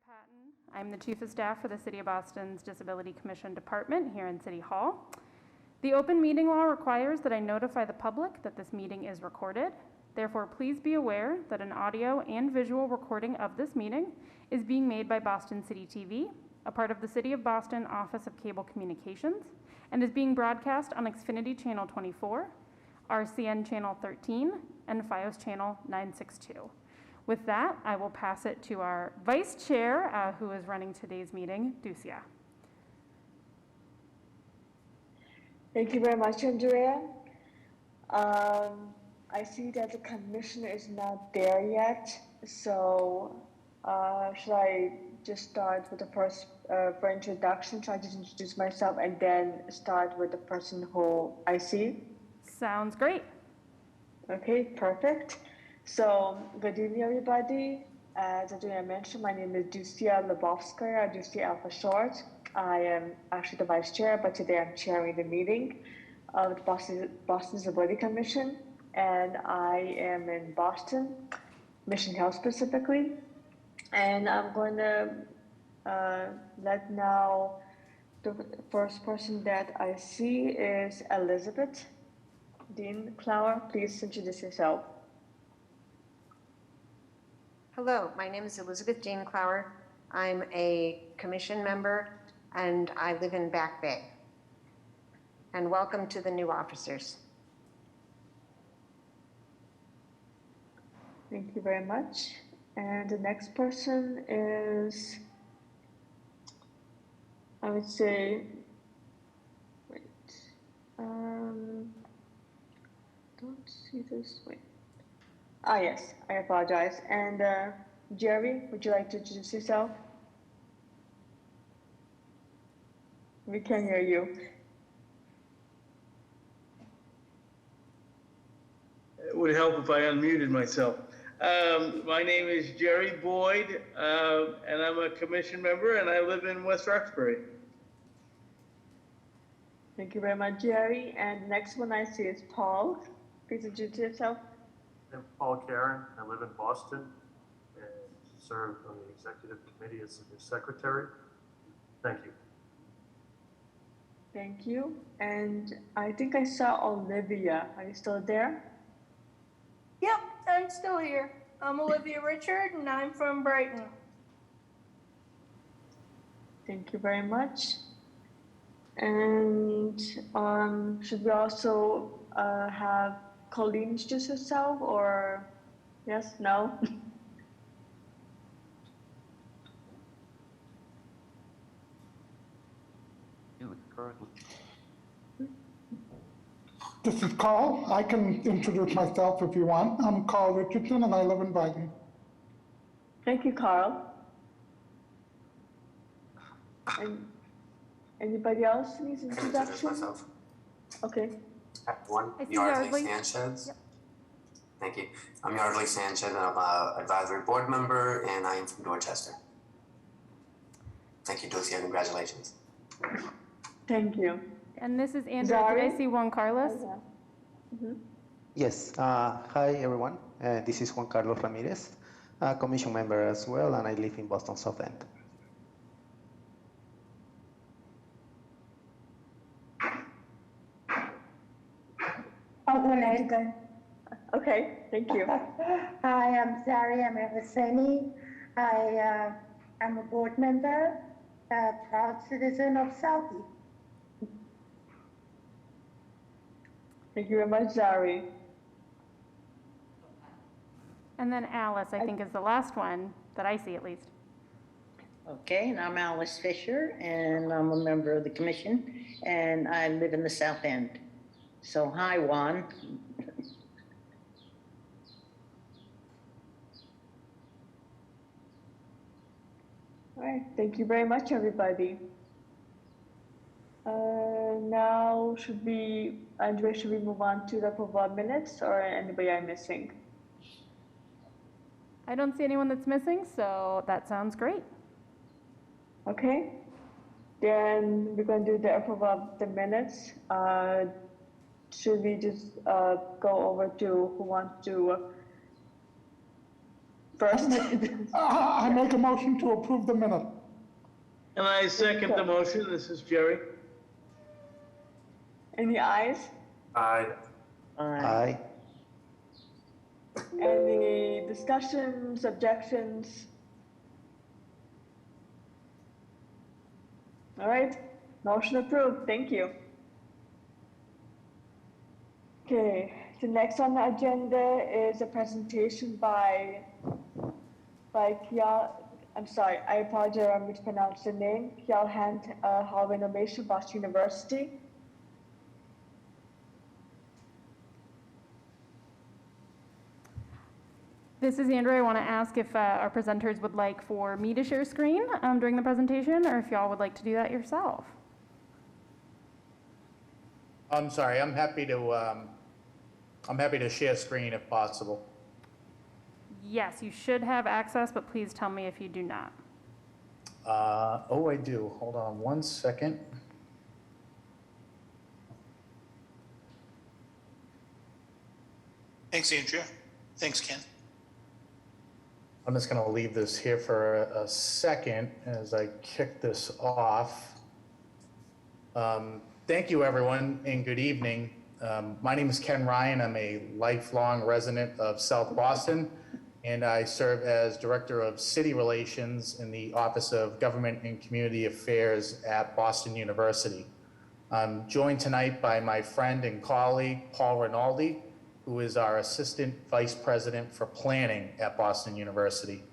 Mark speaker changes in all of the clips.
Speaker 1: Patton. I'm the Chief of Staff for the City of Boston's Disability Commission Department here in City Hall. The open meeting law requires that I notify the public that this meeting is recorded. Therefore, please be aware that an audio and visual recording of this meeting is being made by Boston City TV, a part of the City of Boston Office of Cable Communications, and is being broadcast on Xfinity Channel 24, RCN Channel 13, and FiOS Channel 962. With that, I will pass it to our Vice Chair, who is running today's meeting, Ducia.
Speaker 2: Thank you very much, Andrea. I see that the commissioner is not there yet, so should I just start with the first for introduction? Should I just introduce myself and then start with the person who I see?
Speaker 1: Sounds great.
Speaker 2: Okay, perfect. So, good evening, everybody. As Andrea mentioned, my name is Ducia Lebovskaya, Ducia for short. I am actually the vice chair, but today I'm chairing the meeting of the Boston Disability Commission, and I am in Boston, Mission Hill specifically. And I'm going to let now the first person that I see is Elizabeth Dean Clower. Please introduce yourself.
Speaker 3: Hello, my name is Elizabeth Jane Clower. I'm a commission member and I live in Back Bay. And welcome to the new officers.
Speaker 2: Thank you very much. And the next person is, I would say, don't see this, wait. Ah, yes, I apologize. And Jerry, would you like to introduce yourself? We can hear you.
Speaker 4: It would help if I unmuted myself. My name is Jerry Boyd, and I'm a commission member, and I live in West Roxbury.
Speaker 2: Thank you very much, Jerry. And the next one I see is Paul. Please introduce yourself.
Speaker 5: I'm Paul Karen. I live in Boston and serve on the executive committee as the secretary. Thank you.
Speaker 2: Thank you. And I think I saw Olivia. Are you still there?
Speaker 6: Yep, I'm still here. I'm Olivia Richard and I'm from Brighton.
Speaker 2: Thank you very much. And should we also have Colleen introduce herself, or yes, no?
Speaker 7: This is Carl. I can introduce myself if you want. I'm Carl Richardson and I live in Brighton.
Speaker 2: Thank you, Carl. And anybody else needs introduction?
Speaker 8: Myself.
Speaker 2: Okay.
Speaker 8: One, Yardley Sanchez. Yep. Thank you. I'm Yardley Sanchez, and I'm an advisory board member, and I am from Dorchester. Thank you, Ducia. Congratulations.
Speaker 2: Thank you.
Speaker 1: And this is Andrea. Did I see Juan Carlos?
Speaker 2: Mm-hmm.
Speaker 9: Yes. Hi, everyone. This is Juan Carlos Ramirez, a commission member as well, and I live in Boston South End.
Speaker 2: Okay, thank you.
Speaker 10: Hi, I'm Sari. I'm a Mezzanine. I am a board member, a proud citizen of Southie.
Speaker 2: Thank you very much, Zari.
Speaker 1: And then Alice, I think, is the last one that I see at least.
Speaker 11: Okay, and I'm Alice Fisher, and I'm a member of the commission, and I live in the South End. So hi, Juan.
Speaker 2: All right, thank you very much, everybody. Now, Andrea, should we move on to the approval of minutes, or anybody I'm missing?
Speaker 1: I don't see anyone that's missing, so that sounds great.
Speaker 2: Okay, then we're going to do the approval of the minutes. Should we just go over to who wants to first.
Speaker 7: I make a motion to approve the minute.
Speaker 4: And I second the motion. This is Jerry.
Speaker 2: Any ayes?
Speaker 5: Aye.
Speaker 9: Aye.
Speaker 2: Any discussions, objections? All right, motion approved. Thank you. Okay, the next on the agenda is a presentation by Kial. I'm sorry, I apologize if I mispronounced the name. Kial Hand Hall Renovation, Boston University.
Speaker 1: This is Andrew. I want to ask if our presenters would like for me to share screen during the presentation, or if y'all would like to do that yourself.
Speaker 12: I'm sorry. I'm happy to share screen if possible.
Speaker 1: Yes, you should have access, but please tell me if you do not.
Speaker 12: Oh, I do. Hold on one second.
Speaker 13: Thanks, Andrea. Thanks, Ken.
Speaker 12: I'm just going to leave this here for a second as I kick this off. Thank you, everyone, and good evening. My name is Ken Ryan. I'm a lifelong resident of South Boston, and I serve as Director of City Relations in the Office of Government and Community Affairs at Boston University. I'm joined tonight by my friend and colleague, Paul Rinaldi, who is our Assistant Vice President for Planning at Boston University.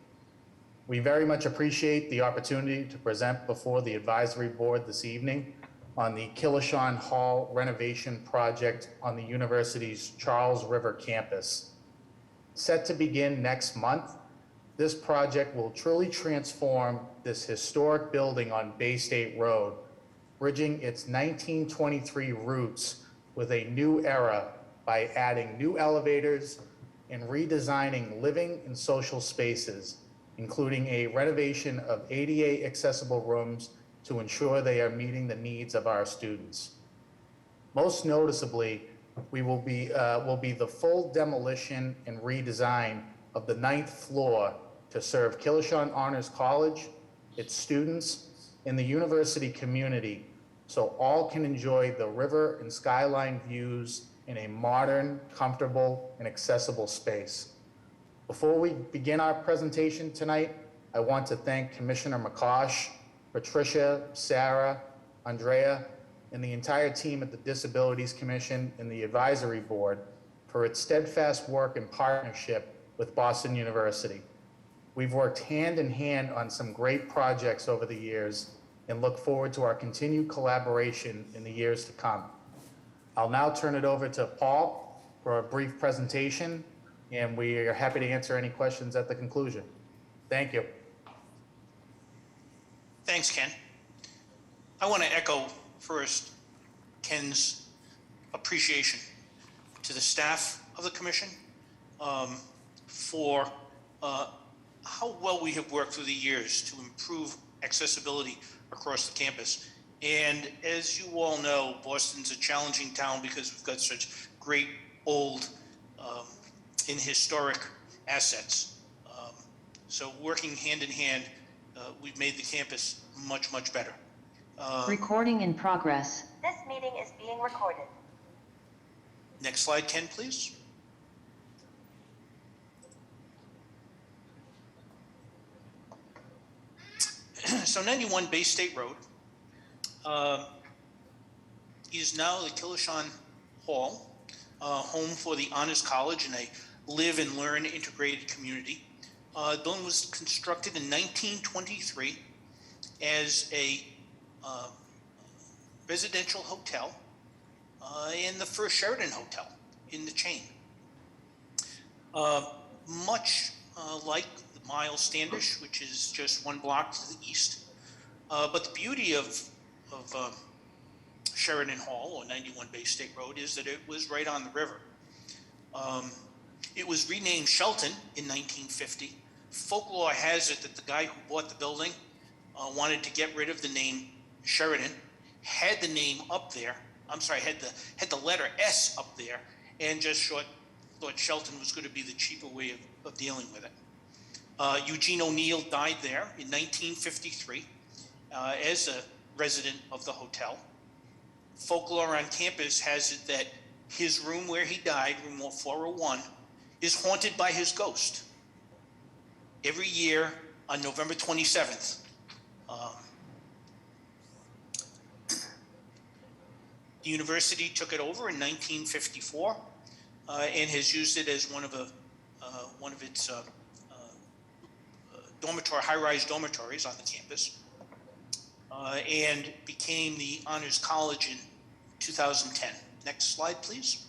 Speaker 12: We very much appreciate the opportunity to present before the advisory board this evening on the Killishawn Hall renovation project on the university's Charles River campus. Set to begin next month, this project will truly transform this historic building on Bay State Road, bridging its 1923 roots with a new era by adding new elevators and redesigning living and social spaces, including a renovation of ADA accessible rooms to ensure they are meeting the needs of our students. Most noticeably, will be the full demolition and redesign of the 9th floor to serve Killishawn Honors College, its students, and the university community, so all can enjoy the river and skyline views in a modern, comfortable, and accessible space. Before we begin our presentation tonight, I want to thank Commissioner McCosh, Patricia, Sarah, Andrea, and the entire team at the Disabilities Commission and the Advisory Board for its steadfast work and partnership with Boston University. We've worked hand in hand on some great projects over the years and look forward to our continued collaboration in the years to come. I'll now turn it over to Paul for a brief presentation, and we are happy to answer any questions at the conclusion. Thank you.
Speaker 13: Thanks, Ken. I want to echo first Ken's appreciation to the staff of the commission for how well we have worked through the years to improve accessibility across the campus. And as you all know, Boston's a challenging town because we've got such great old and historic assets. So working hand in hand, we've made the campus much, much better.
Speaker 14: Recording in progress.
Speaker 15: This meeting is being recorded.
Speaker 13: Next slide, Ken, please. So 91 Bay State Road is now the Killishawn Hall, home for the Honors College and a live and learn integrated community. The building was constructed in 1923 as a residential hotel and the first Sheraton hotel in the chain. Much like the Miles Standish, which is just one block to the east. But the beauty of Sheraton Hall, or 91 Bay State Road, is that it was right on the river. It was renamed Shelton in 1950. Folklore has it that the guy who bought the building wanted to get rid of the name Sheraton, had the name up there, had the letter S up there, and just thought Shelton was going to be the cheaper way of dealing with it. Eugene O'Neill died there in 1953 as a resident of the hotel. Folklore on campus has it that his room where he died, room 401, is haunted by his ghost. Every year on November 27th, the university took it over in 1954 and has used it as one of its high-rise dormitories on the campus, and became the Honors College in 2010. Next slide, please.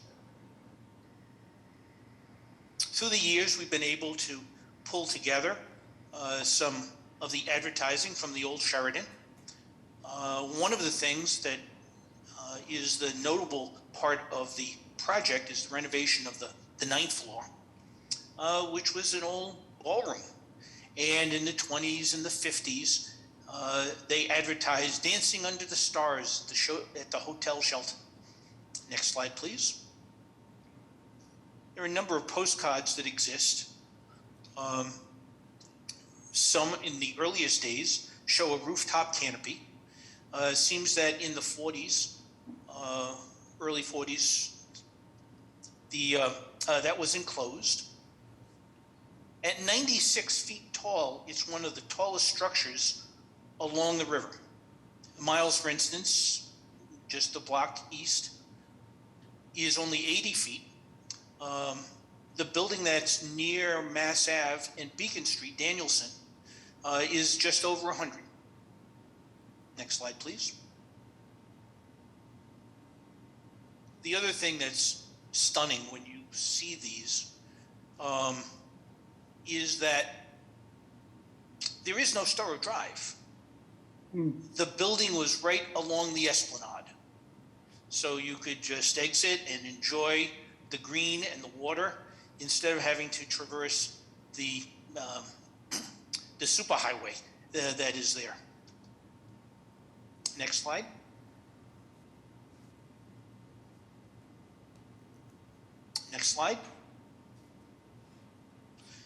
Speaker 13: Through the years, we've been able to pull together some of the advertising from the old Sheridan. One of the things that is the notable part of the project is the renovation of the 9th floor, which was an old ballroom. And in the 20s and the 50s, they advertised Dancing Under the Stars at the Hotel Shelton. Next slide, please. There are a number of postcards that exist. Some in the earliest days show a rooftop canopy. Seems that in the 40s, early 40s, that was enclosed. At 96 feet tall, it's one of the tallest structures along the river. Miles, for instance, just a block east, is only 80 feet. The building that's near Mass Ave and Beacon Street, Danielson, is just over 100. Next slide, please. The other thing that's stunning when you see these is that there is no Storrow Drive. The building was right along the Esplanade. So you could just exit and enjoy the green and the water instead of having to traverse the superhighway that is there. Next slide. Next slide.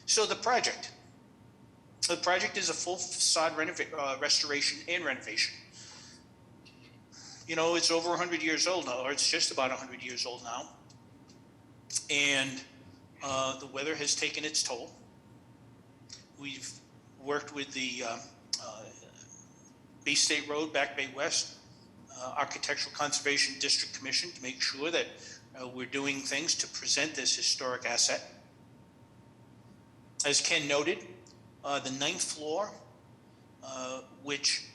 Speaker 13: So the project. The project is a full facade restoration and renovation. You know, it's over 100 years old now, or it's just about 100 years old now. And the weather has taken its toll. We've worked with the Bay State Road, Back Bay West, Architectural Conservation District Commission to make sure that we're doing things to present this historic asset. As Ken noted, the 9th floor, which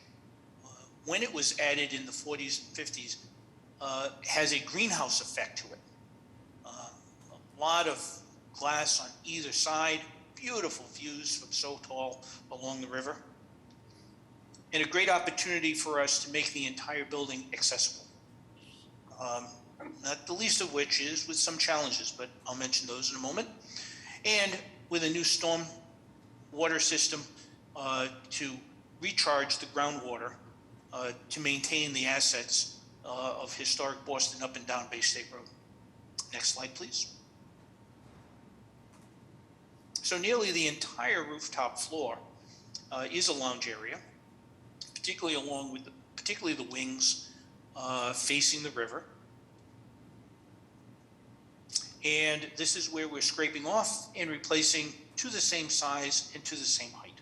Speaker 13: when it was added in the 40s and 50s, has a greenhouse effect to it. A lot of glass on either side, beautiful views from so tall along the river, and a great opportunity for us to make the entire building accessible. Not the least of which is with some challenges, but I'll mention those in a moment. And with a new storm water system to recharge the groundwater to maintain the assets of historic Boston up and down Bay State Road. Next slide, please. So nearly the entire rooftop floor is a lounge area, particularly the wings facing the river. And this is where we're scraping off and replacing to the same size and to the same height.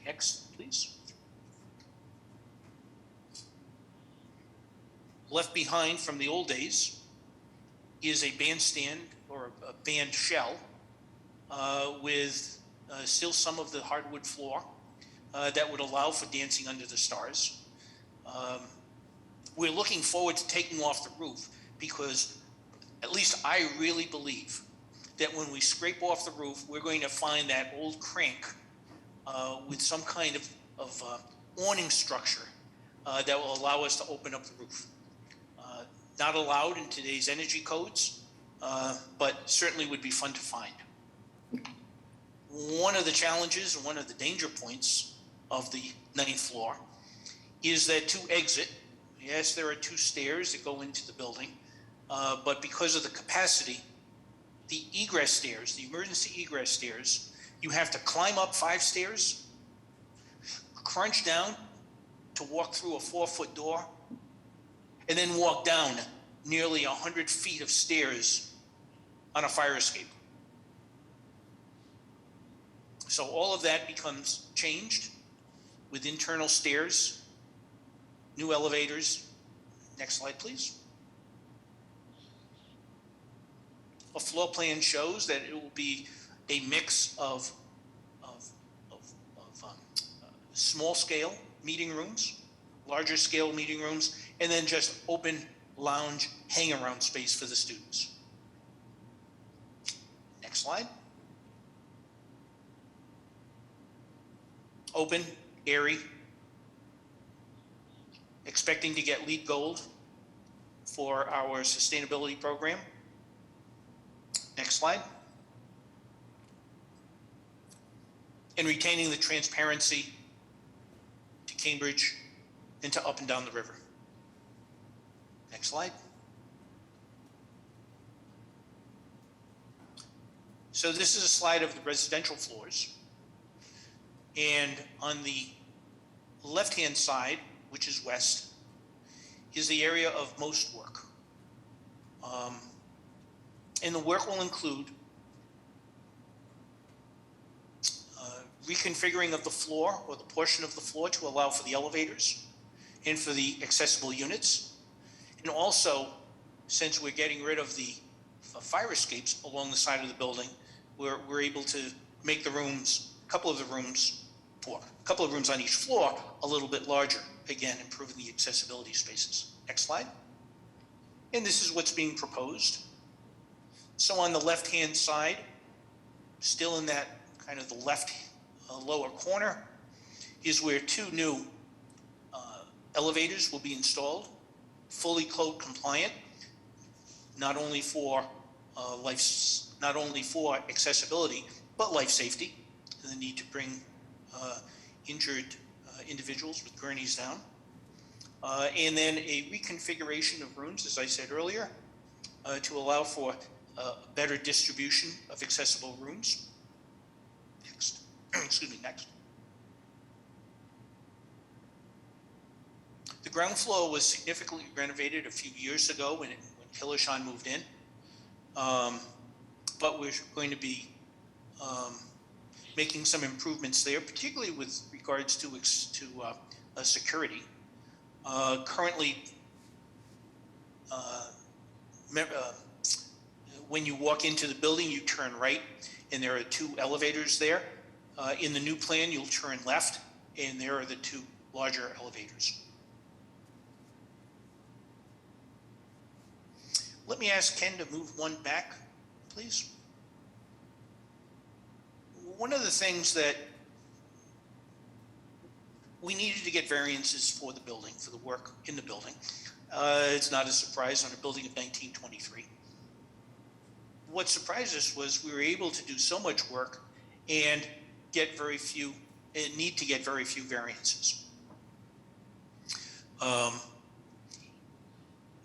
Speaker 13: Next, please. Left behind from the old days is a bandstand or a band shell with still some of the hardwood floor that would allow for Dancing Under the Stars. We're looking forward to taking off the roof because at least I really believe that when we scrape off the roof, we're going to find that old crank with some kind of awning structure that will allow us to open up the roof. Not allowed in today's energy codes, but certainly would be fun to find. One of the challenges and one of the danger points of the 9th floor is that to exit, yes, there are 2 stairs that go into the building, but because of the capacity, the egress stairs, the emergency egress stairs, You have to climb up 5 stairs, crunch down to walk through a 4-foot door, and then walk down nearly 100 feet of stairs on a fire escape. So all of that becomes changed with internal stairs, new elevators. Next slide, please. A floor plan shows that it will be a mix of small scale meeting rooms, larger scale meeting rooms, and then just open lounge hang around space for the students. Next slide. Open, airy, expecting to get LEED Gold for our sustainability program. Next slide. And retaining the transparency to Cambridge and to up and down the river. Next slide. So this is a slide of the residential floors. And on the left-hand side, which is west, is the area of most work. And the work will include reconfiguring of the floor or the portion of the floor to allow for the elevators and for the accessible units. And also, since we're getting rid of the fire escapes along the side of the building, we're able to make the rooms, a couple of rooms on each floor a little bit larger, again, improving the accessibility spaces. Next slide. And this is what's being proposed. So on the left-hand side, still in that kind of the left lower corner, is where 2 new elevators will be installed, fully code compliant, not only for accessibility, but life safety, and the need to bring injured individuals with gurneys down. And then a reconfiguration of rooms, as I said earlier, to allow for better distribution of accessible rooms. Next. Excuse me, next. The ground floor was significantly renovated a few years ago when Hillershon moved in. But we're going to be making some improvements there, particularly with regards to security. Currently, when you walk into the building, you turn right, and there are 2 elevators there. In the new plan, you'll turn left, and there are the 2 larger elevators. Let me ask Ken to move one back, please. One of the things that we needed to get variances for the building, for the work in the building. It's not a surprise on a building of 1923. What surprised us was we were able to do so much work and need to get very few variances.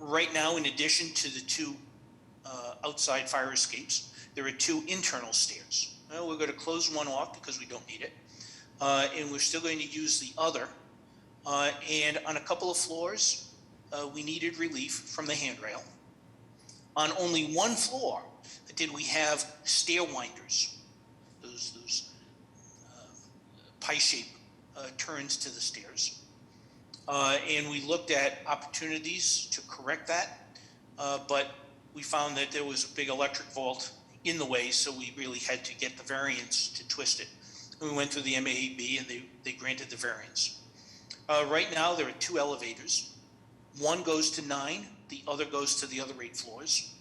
Speaker 13: Right now, in addition to the 2 outside fire escapes, there are 2 internal stairs. Well, we're going to close one off because we don't need it. And we're still going to use the other. And on a couple of floors, we needed relief from the handrail. On only one floor did we have stair winders, those pie-shaped turns to the stairs. And we looked at opportunities to correct that, but we found that there was a big electric vault in the way, so we really had to get the variance to twist it. And we went through the MAB and they granted the variance. Right now, there are 2 elevators. One goes to 9, the other goes to the other 8 floors.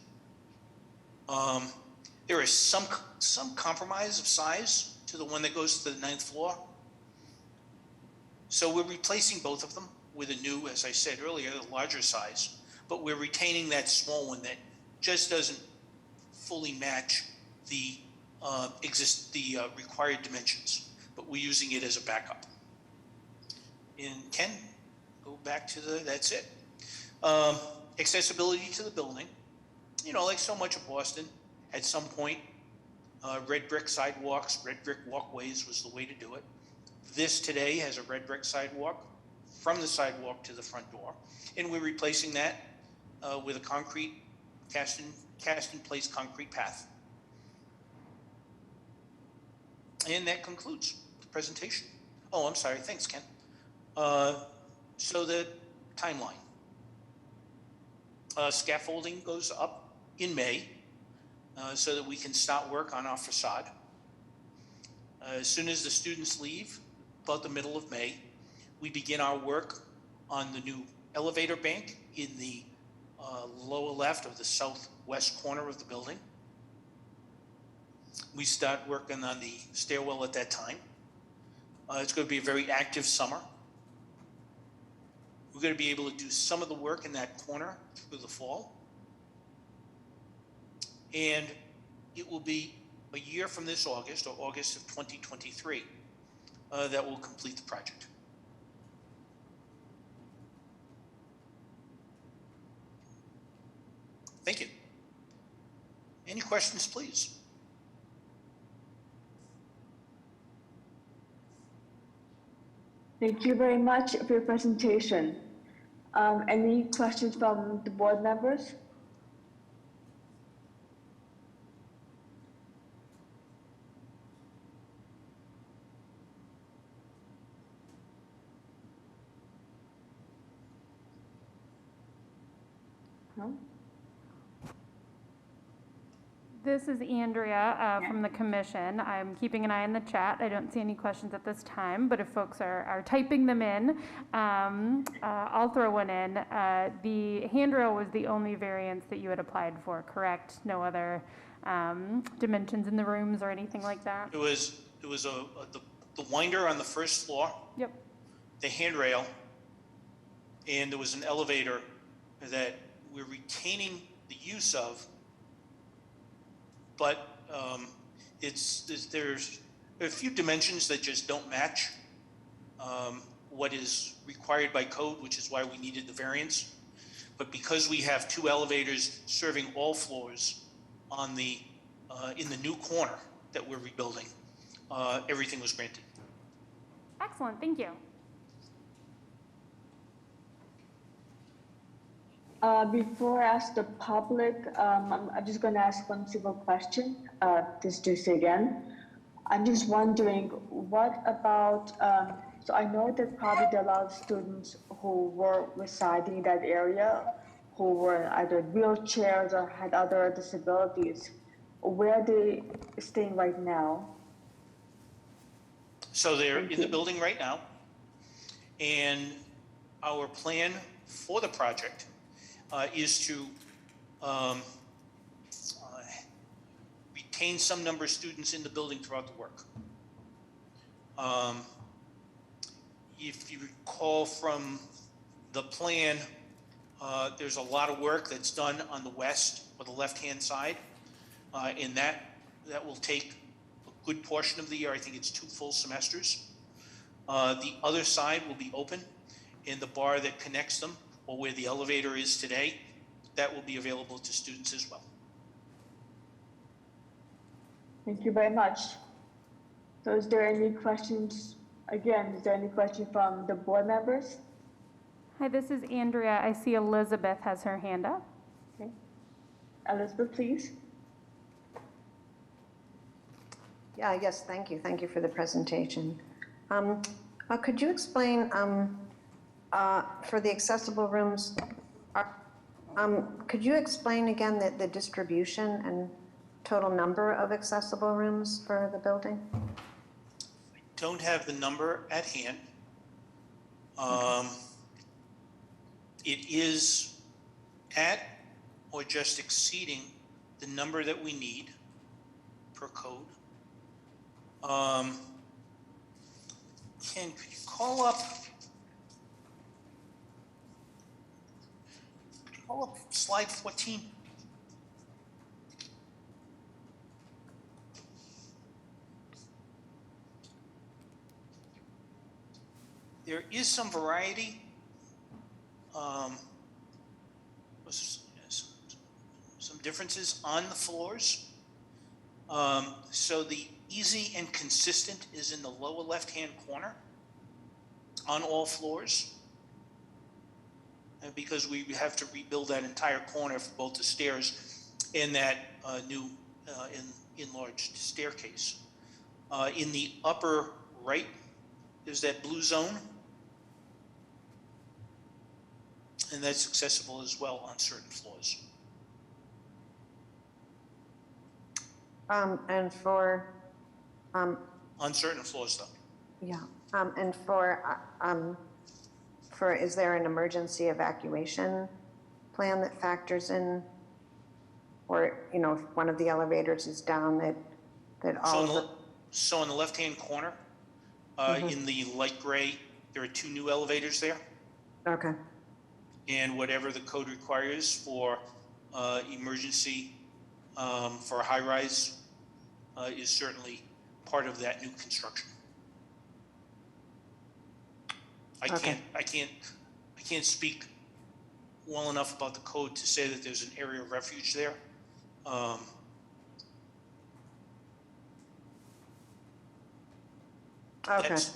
Speaker 13: There is some compromise of size to the one that goes to the 9th floor. So we're replacing both of them with a new, as I said earlier, larger size, but we're retaining that small one that just doesn't fully match the required dimensions, but we're using it as a backup. And Ken, go back to that's it. Accessibility to the building. You know, like so much of Boston, at some point, Red brick sidewalks, red brick walkways was the way to do it. This today has a red brick sidewalk from the sidewalk to the front door. And we're replacing that with a concrete, cast in place concrete path. And that concludes the presentation. Oh, I'm sorry, thanks, Ken. So the timeline. Scaffolding goes up in May so that we can start work on our facade. As soon as the students leave, about the middle of May, we begin our work on the new elevator bank in the lower left of the southwest corner of the building. We start working on the stairwell at that time. It's going to be a very active summer. We're going to be able to do some of the work in that corner through the fall. And it will be a year from this August, or August of 2023, that will complete the project. Thank you. Any questions, please?
Speaker 2: Thank you very much for your presentation. Any questions from the board members? No?
Speaker 1: This is Andrea from the commission. I'm keeping an eye on the chat. I don't see any questions at this time, but if folks are typing them in, I'll throw one in. The handrail was the only variance that you had applied for, correct? No other dimensions in the rooms or anything like that?
Speaker 13: It was the winder on the first floor.
Speaker 1: Yep.
Speaker 13: The handrail, and there was an elevator that we're retaining the use of, but there's a few dimensions that just don't match what is required by code, which is why we needed the variance. But because we have two elevators serving all floors on the in the new corner that we're rebuilding, everything was granted.
Speaker 1: Excellent, thank you.
Speaker 2: Before I ask the public, I'm just going to ask one simple question. This is Juicy again. I'm just wondering, what about, so I know that probably there are a lot of students who were residing in that area, who were either wheelchairs or had other disabilities. Where are they staying right now?
Speaker 13: So they're in the building right now, and our plan for the project is to retain some number of students in the building throughout the work. If you recall from the plan, there's a lot of work that's done on the west or the left-hand side, and that will take a good portion of the year. I think it's 2 full semesters. The other side will be open, and the bar that connects them, or where the elevator is today, that will be available to students as well.
Speaker 2: Thank you very much. So is there any questions? Again, is there any question from the board members?
Speaker 1: Hi, this is Andrea. I see Elizabeth has her hand up.
Speaker 2: Okay. Elizabeth, please.
Speaker 3: Yeah, yes, thank you. Thank you for the presentation. Could you explain, for the accessible rooms, could you explain again the distribution and total number of accessible rooms for the building?
Speaker 13: I don't have the number at hand. It is at or just exceeding the number that we need per code. Ken, could you call up slide 14? There is some variety. Some differences on the floors. So the easy and consistent is in the lower left-hand corner on all floors. And because we have to rebuild that entire corner for both the stairs and that new enlarged staircase. In the upper right, there's that blue zone. And that's accessible as well on certain floors.
Speaker 3: And for,
Speaker 13: On certain floors, though.
Speaker 3: yeah, and for, is there an emergency evacuation plan that factors in? Or, you know, if one of the elevators is down, that all of the.
Speaker 13: So on the left-hand corner, in the light gray, there are 2 new elevators there.
Speaker 3: Okay.
Speaker 13: And whatever the code requires for emergency for a high-rise is certainly part of that new construction. I can't speak well enough about the code to say that there's an area of refuge there. That's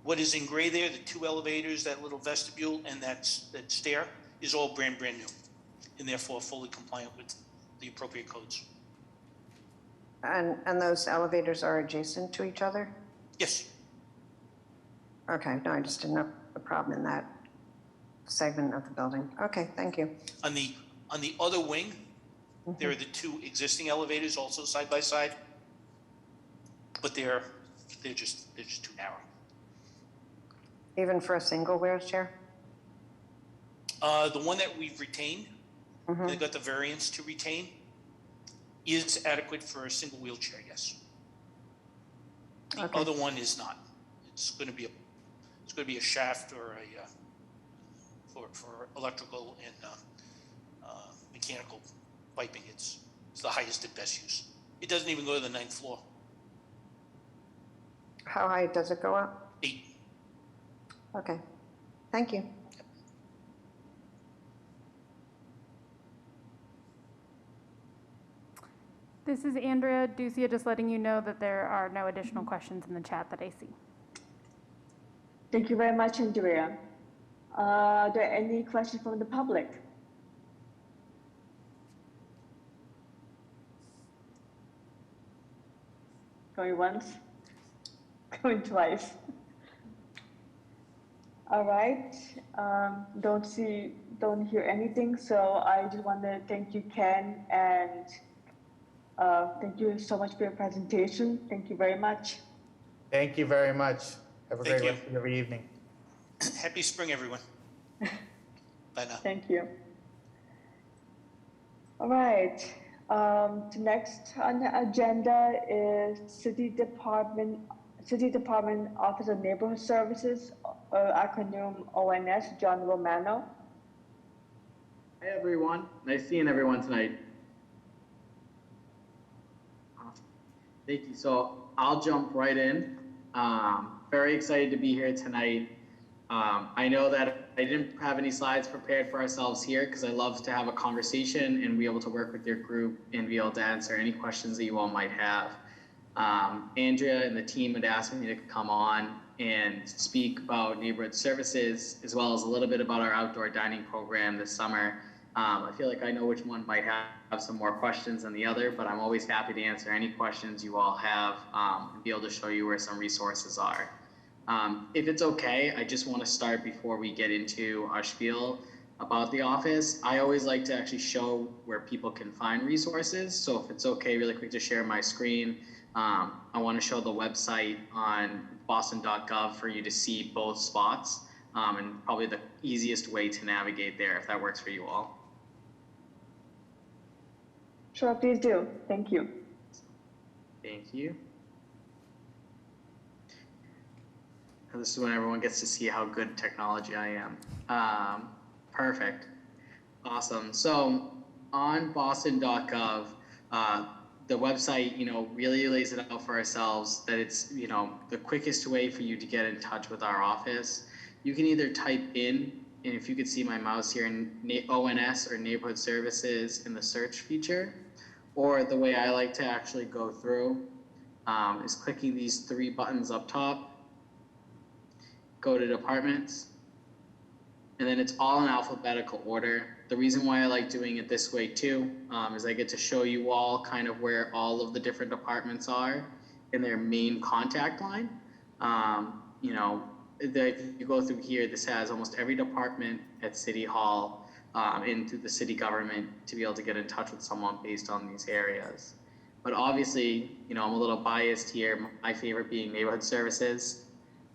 Speaker 13: what is in gray there, the 2 elevators, that little vestibule, and that stair is all brand new, and therefore fully compliant with the appropriate codes.
Speaker 3: And those elevators are adjacent to each other?
Speaker 13: Yes.
Speaker 3: Okay, no, I just didn't know the problem in that segment of the building. Okay, thank you.
Speaker 13: On the other wing, there are the 2 existing elevators also side by side, but they're just too narrow.
Speaker 3: Even for a single wheelchair?
Speaker 13: The one that we've retained, they've got the variance to retain, is adequate for a single wheelchair, yes. The other one is not. It's going to be a shaft or for electrical and mechanical piping. It's the highest and best use. It doesn't even go to the 9th floor.
Speaker 3: How high does it go up?
Speaker 13: 8.
Speaker 3: Okay, thank you.
Speaker 1: This is Andrea Ducia, just letting you know that there are no additional questions in the chat that I see.
Speaker 2: Thank you very much, Andrea. Are there any questions from the public? Going once, going twice. All right, don't hear anything. So I just want to thank you, Ken, and thank you so much for your presentation. Thank you very much.
Speaker 12: Thank you very much. Have a
Speaker 13: Thank
Speaker 12: great
Speaker 13: you.
Speaker 12: rest of your evening.
Speaker 13: Happy spring, everyone. Bye now.
Speaker 2: Thank you. All right. The next on the agenda is City Department Office of Neighborhood Services, acronym ONS, John Romano.
Speaker 16: Hi everyone, nice seeing everyone tonight. Awesome. Thank you. So I'll jump right in. Very excited to be here tonight. I know that I didn't have any slides prepared for ourselves here because I love to have a conversation and be able to work with your group and be able to answer any questions that you all might have. Andrea and the team had asked me to come on and speak about neighborhood services as well as a little bit about our outdoor dining program this summer. I feel like I know which one might have some more questions than the other, but I'm always happy to answer any questions you all have and be able to show you where some resources are. If it's okay, I just want to start before we get into our spiel about the office. I always like to actually show where people can find resources. So if it's okay, really quick to share my screen. I want to show the website on boston.gov for you to see both spots and probably the easiest way to navigate there if that works for you all.
Speaker 2: Sure, please do. Thank you.
Speaker 16: Thank you. And this is when everyone gets to see how good technology I am. Perfect. Awesome. So on boston.gov, the website, really lays it out for ourselves that it's, the quickest way for you to get in touch with our office. You can either type in, and if you could see my mouse here, in ONS or Neighborhood Services in the search feature, or the way I like to actually go through is clicking these 3 buttons up top, go to departments, and then it's all in alphabetical order. The reason why I like doing it this way too is I get to show you all kind of where all of the different departments are in their main contact line. You know, if you go through here, this has almost every department at City Hall into the city government to be able to get in touch with someone based on these areas. But obviously, you know, I'm a little biased here, my favorite being neighborhood services.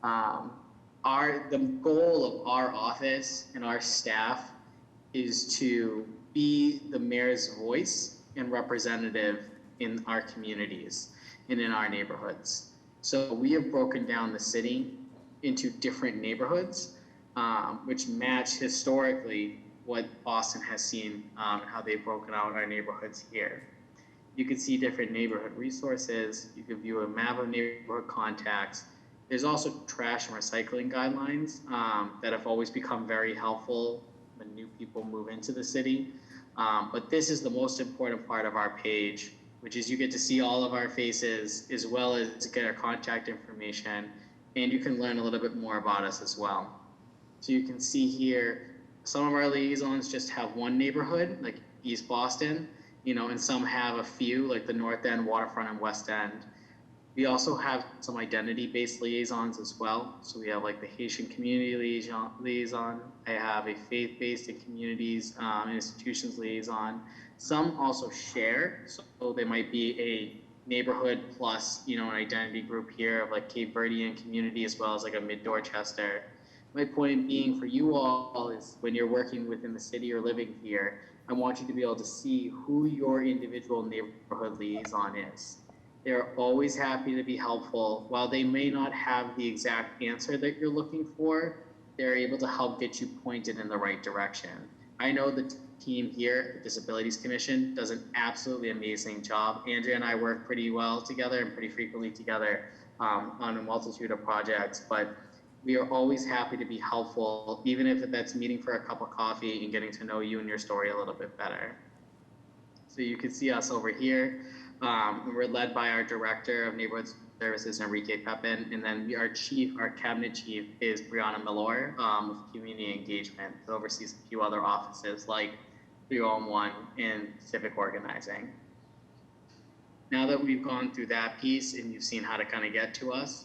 Speaker 16: The goal of our office and our staff is to be the mayor's voice and representative in our communities and in our neighborhoods. So we have broken down the city into different neighborhoods, which match historically what Boston has seen, how they've broken out our neighborhoods here. You can see different neighborhood resources. You can view a map of neighborhood contacts. There's also trash and recycling guidelines that have always become very helpful when new people move into the city. But this is the most important part of our page, which is you get to see all of our faces as well as to get our contact information, and you can learn a little bit more about us as well. So you can see here, some of our liaisons just have one neighborhood, like East Boston, you know, and some have a few, like the North End, Waterfront, and West End. We also have some identity-based liaisons as well. So we have like the Haitian community liaison. I have a faith-based and communities and institutions liaison. Some also share, so they might be a neighborhood plus, you know, an identity group here of like Cape Verdean community as well as like a mid-Dorchester. My point being for you all is when you're working within the city or living here, I want you to be able to see who your individual neighborhood liaison is. They're always happy to be helpful. While they may not have the exact answer that you're looking for, they're able to help get you pointed in the right direction. I know the team here, the Disabilities Commission, does an absolutely amazing job. Andrea and I work pretty well together and pretty frequently together on a multitude of projects, but we are always happy to be helpful, even if that's meeting for a cup of coffee and getting to know you and your story a little bit better. So you can see us over here. We're led by our Director of Neighborhood Services, Enrique Pepin, and then our Cabinet Chief is Brianna Milor with Community Engagement, that oversees a few other offices like 301 and Civic Organizing. Now that we've gone through that piece and you've seen how to kind of get to us,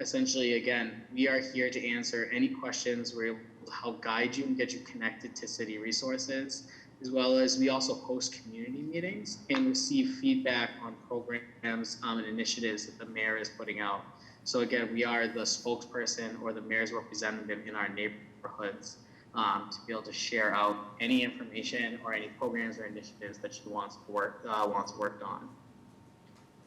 Speaker 16: essentially, again, we are here to answer any questions. We're able to help guide you and get you connected to city resources, as well as we also host community meetings and receive feedback on programs and initiatives that the mayor is putting out. So again, we are the spokesperson or the mayor's representative in our neighborhoods to be able to share out any information or any programs or initiatives that she wants worked on.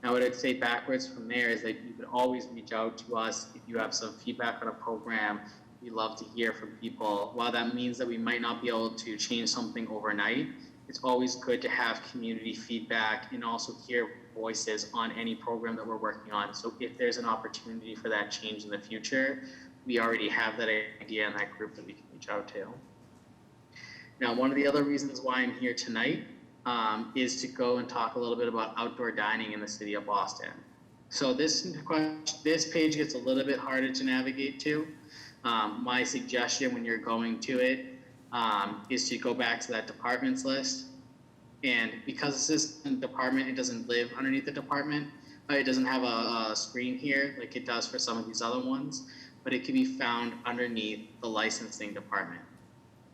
Speaker 16: Now, what I'd say backwards from there is that you can always reach out to us if you have some feedback on a program. We love to hear from people. While that means that we might not be able to change something overnight, it's always good to have community feedback and also hear voices on any program that we're working on. So if there's an opportunity for that change in the future, we already have that idea in that group that we can reach out to. Now, one of the other reasons why I'm here tonight is to go and talk a little bit about outdoor dining in the city of Boston. So this page gets a little bit harder to navigate to. My suggestion when you're going to it is to go back to that departments list. And because this is a department, it doesn't live underneath the department. It doesn't have a screen here like it does for some of these other ones, but it can be found underneath the licensing department.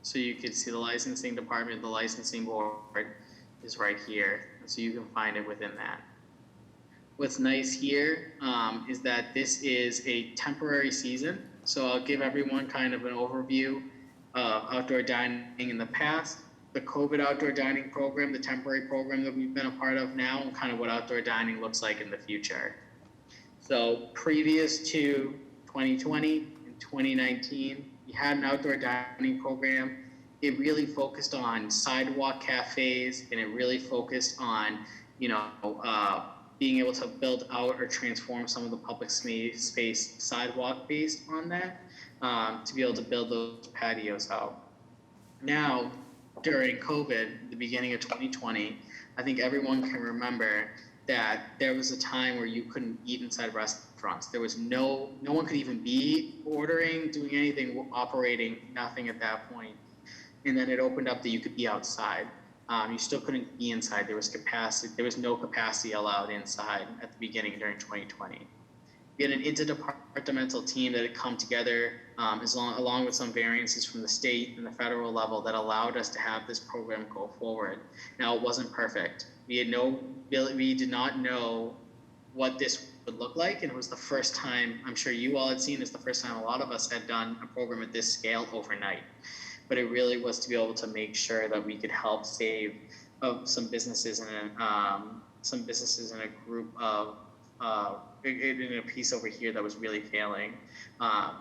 Speaker 16: So you can see the licensing department, the licensing board is right here. So you can find it within that. What's nice here is that this is a temporary season. So I'll give everyone kind of an overview of outdoor dining in the past, the COVID outdoor dining program, the temporary program that we've been a part of now, and kind of what outdoor dining looks like in the future. So previous to 2020 and 2019, we had an outdoor dining program. It really focused on sidewalk cafes, and it really focused on, being able to build out or transform some of the public space sidewalk based on that to be able to build those patios out. Now, during COVID, the beginning of 2020, I think everyone can remember that there was a time where you couldn't eat inside restaurants. There was no one could even be ordering, doing anything, operating, nothing at that point. And then it opened up that you could be outside. You still couldn't be inside. There was capacity. There was no capacity allowed inside at the beginning during 2020. We had an interdepartmental team that had come together along with some variances from the state and the federal level that allowed us to have this program go forward. Now, it wasn't perfect. We did not know what this would look like, and it was the first time, I'm sure you all had seen, it's the first time a lot of us had done a program at this scale overnight. But it really was to be able to make sure that we could help save some businesses in a group of in a piece over here that was really failing.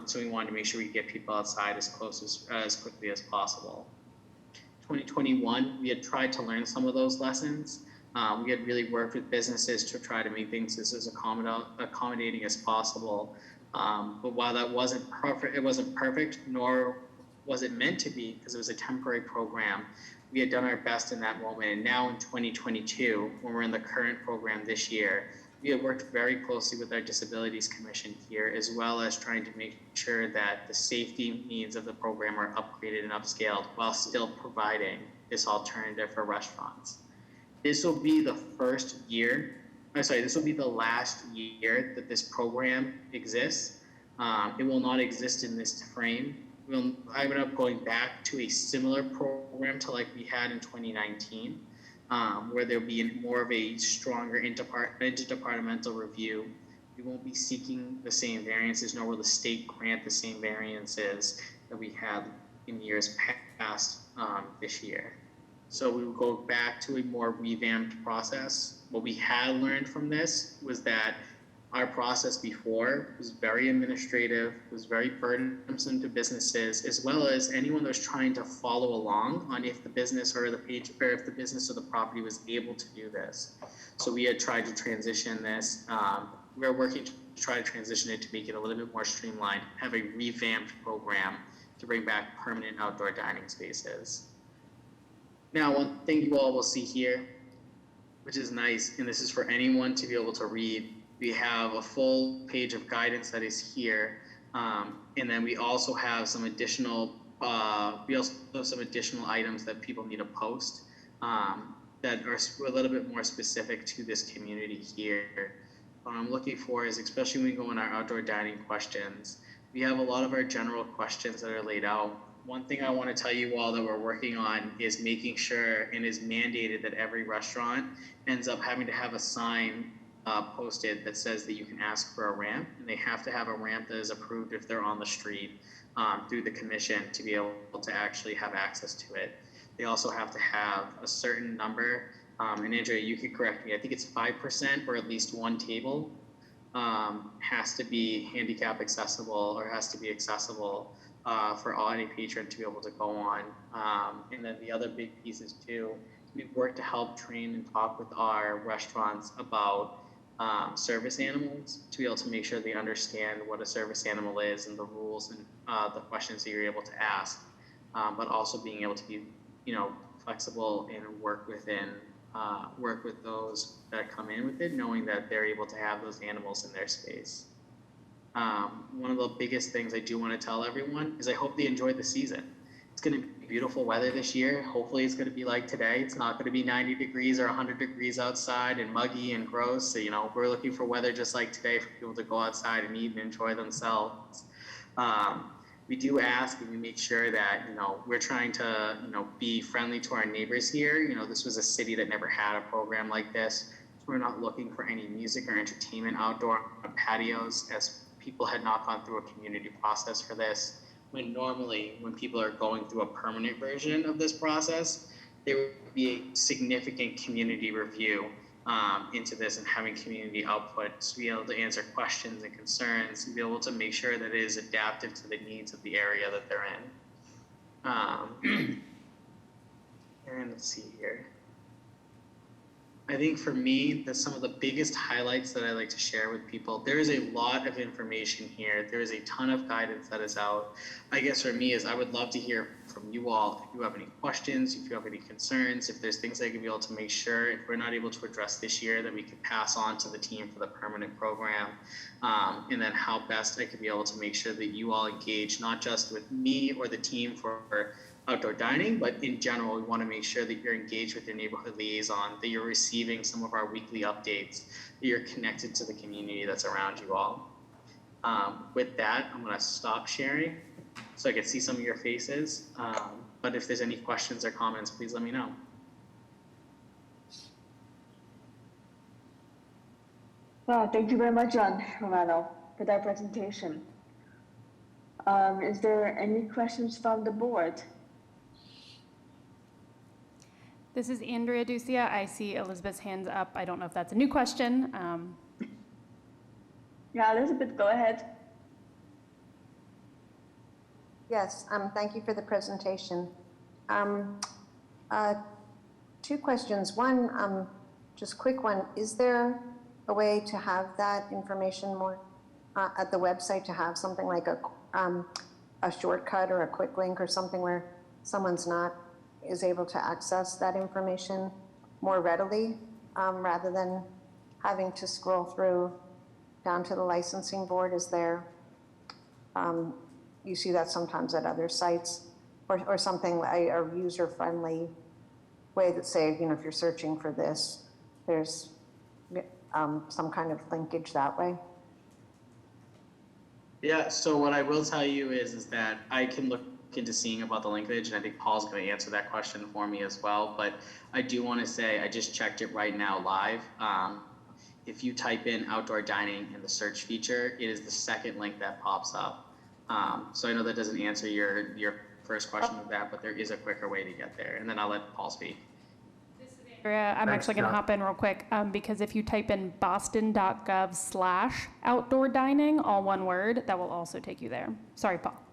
Speaker 16: So we wanted to make sure we get people outside as quickly as possible. 2021, we had tried to learn some of those lessons. We had really worked with businesses to try to make things as accommodating as possible. But while that wasn't perfect, nor was it meant to be, because it was a temporary program. We had done our best in that moment. And now in 2022, when we're in the current program this year, we have worked very closely with our Disabilities Commission here, as well as trying to make sure that the safety needs of the program are upgraded and upscaled while still providing this alternative for restaurants. This will be the this will be the last year that this program exists. It will not exist in this frame. I ended up going back to a similar program to like we had in 2019, where there'll be more of a stronger interdepartmental review. We won't be seeking the same variances, nor will the state grant the same variances that we had in years past this year. So we will go back to a more revamped process. What we had learned from this was that our process before was very administrative, was very burdensome to businesses, as well as anyone that was trying to follow along on if the business or the property was able to do this. So we had tried to transition this. We're working to try to transition it to make it a little bit more streamlined, have a revamped program to bring back permanent outdoor dining spaces. Now, one thing you all will see here, which is nice, and this is for anyone to be able to read, we have a full page of guidance that is here, and then we also have some additional items that people need to post that are a little bit more specific to this community here. What I'm looking for is, especially when we go in our outdoor dining questions, we have a lot of our general questions that are laid out. One thing I want to tell you all that we're working on is making sure and is mandated that every restaurant ends up having to have a sign posted that says that you can ask for a ramp, and they have to have a ramp that is approved if they're on the street through the commission to be able to actually have access to it. They also have to have a certain number, and Andrea, you could correct me, I think it's 5% or at least one table has to be handicap accessible or has to be accessible for any patron to be able to go on. And then the other big pieces too, we've worked to help train and talk with our restaurants about service animals to be able to make sure they understand what a service animal is and the rules and the questions that you're able to ask, but also being able to be, flexible and work with those that come in with it, knowing that they're able to have those animals in their space. One of the biggest things I do want to tell everyone is I hope they enjoyed the season. It's going to be beautiful weather this year. Hopefully it's going to be like today. It's not going to be 90 degrees or 100 degrees outside and muggy and gross. So, we're looking for weather just like today for people to go outside and eat and enjoy themselves. We do ask and we make sure that, we're trying to, be friendly to our neighbors here. This was a city that never had a program like this. So we're not looking for any music or entertainment outdoor patios, as people had not gone through a community process for this. When normally, when people are going through a permanent version of this process, there would be a significant community review into this and having community output to be able to answer questions and concerns and be able to make sure that it is adaptive to the needs of the area that they're in. And let's see here. I think for me, that's some of the biggest highlights that I like to share with people. There is a lot of information here. There is a ton of guidance that is out. I guess for me is I would love to hear from you all. If you have any questions, if you have any concerns, if there's things I can be able to make sure if we're not able to address this year, that we can pass on to the team for the permanent program. And then how best I could be able to make sure that you all engage, not just with me or the team for outdoor dining, but in general, we want to make sure that you're engaged with your neighborhood liaison, that you're receiving some of our weekly updates, that you're connected to the community that's around you all. With that, I'm going to stop sharing so I can see some of your faces. But if there's any questions or comments, please let me know.
Speaker 2: Wow, thank you very much, John Romano, for that presentation. Is there any questions from the board?
Speaker 1: This is Andrea Ducia. I see Elizabeth's hands up. I don't know if that's a new question.
Speaker 2: Yeah, Elizabeth, go ahead.
Speaker 3: Yes, thank you for the presentation. Two questions. One, just quick one. Is there a way to have that information more at the website, to have something like a shortcut or a quick link or something where someone's is able to access that information more readily, rather than having to scroll through down to the licensing board? Is there, you see that sometimes at other sites, or something, a user-friendly way that say, if you're searching for this, there's some kind of linkage that way?
Speaker 16: Yeah, so what I will tell you is that I can look into seeing about the linkage, and I think Paul's going to answer that question for me as well. But I do want to say I just checked it right now live. If you type in outdoor dining in the search feature, it is the second link that pops up. So I know that doesn't answer your first question with that, but there is a quicker way to get there. And then I'll let Paul speak.
Speaker 1: I'm actually going to hop in real quick because if you type in boston.gov/outdoor dining, all one word, that will also take you there. Sorry, Paul.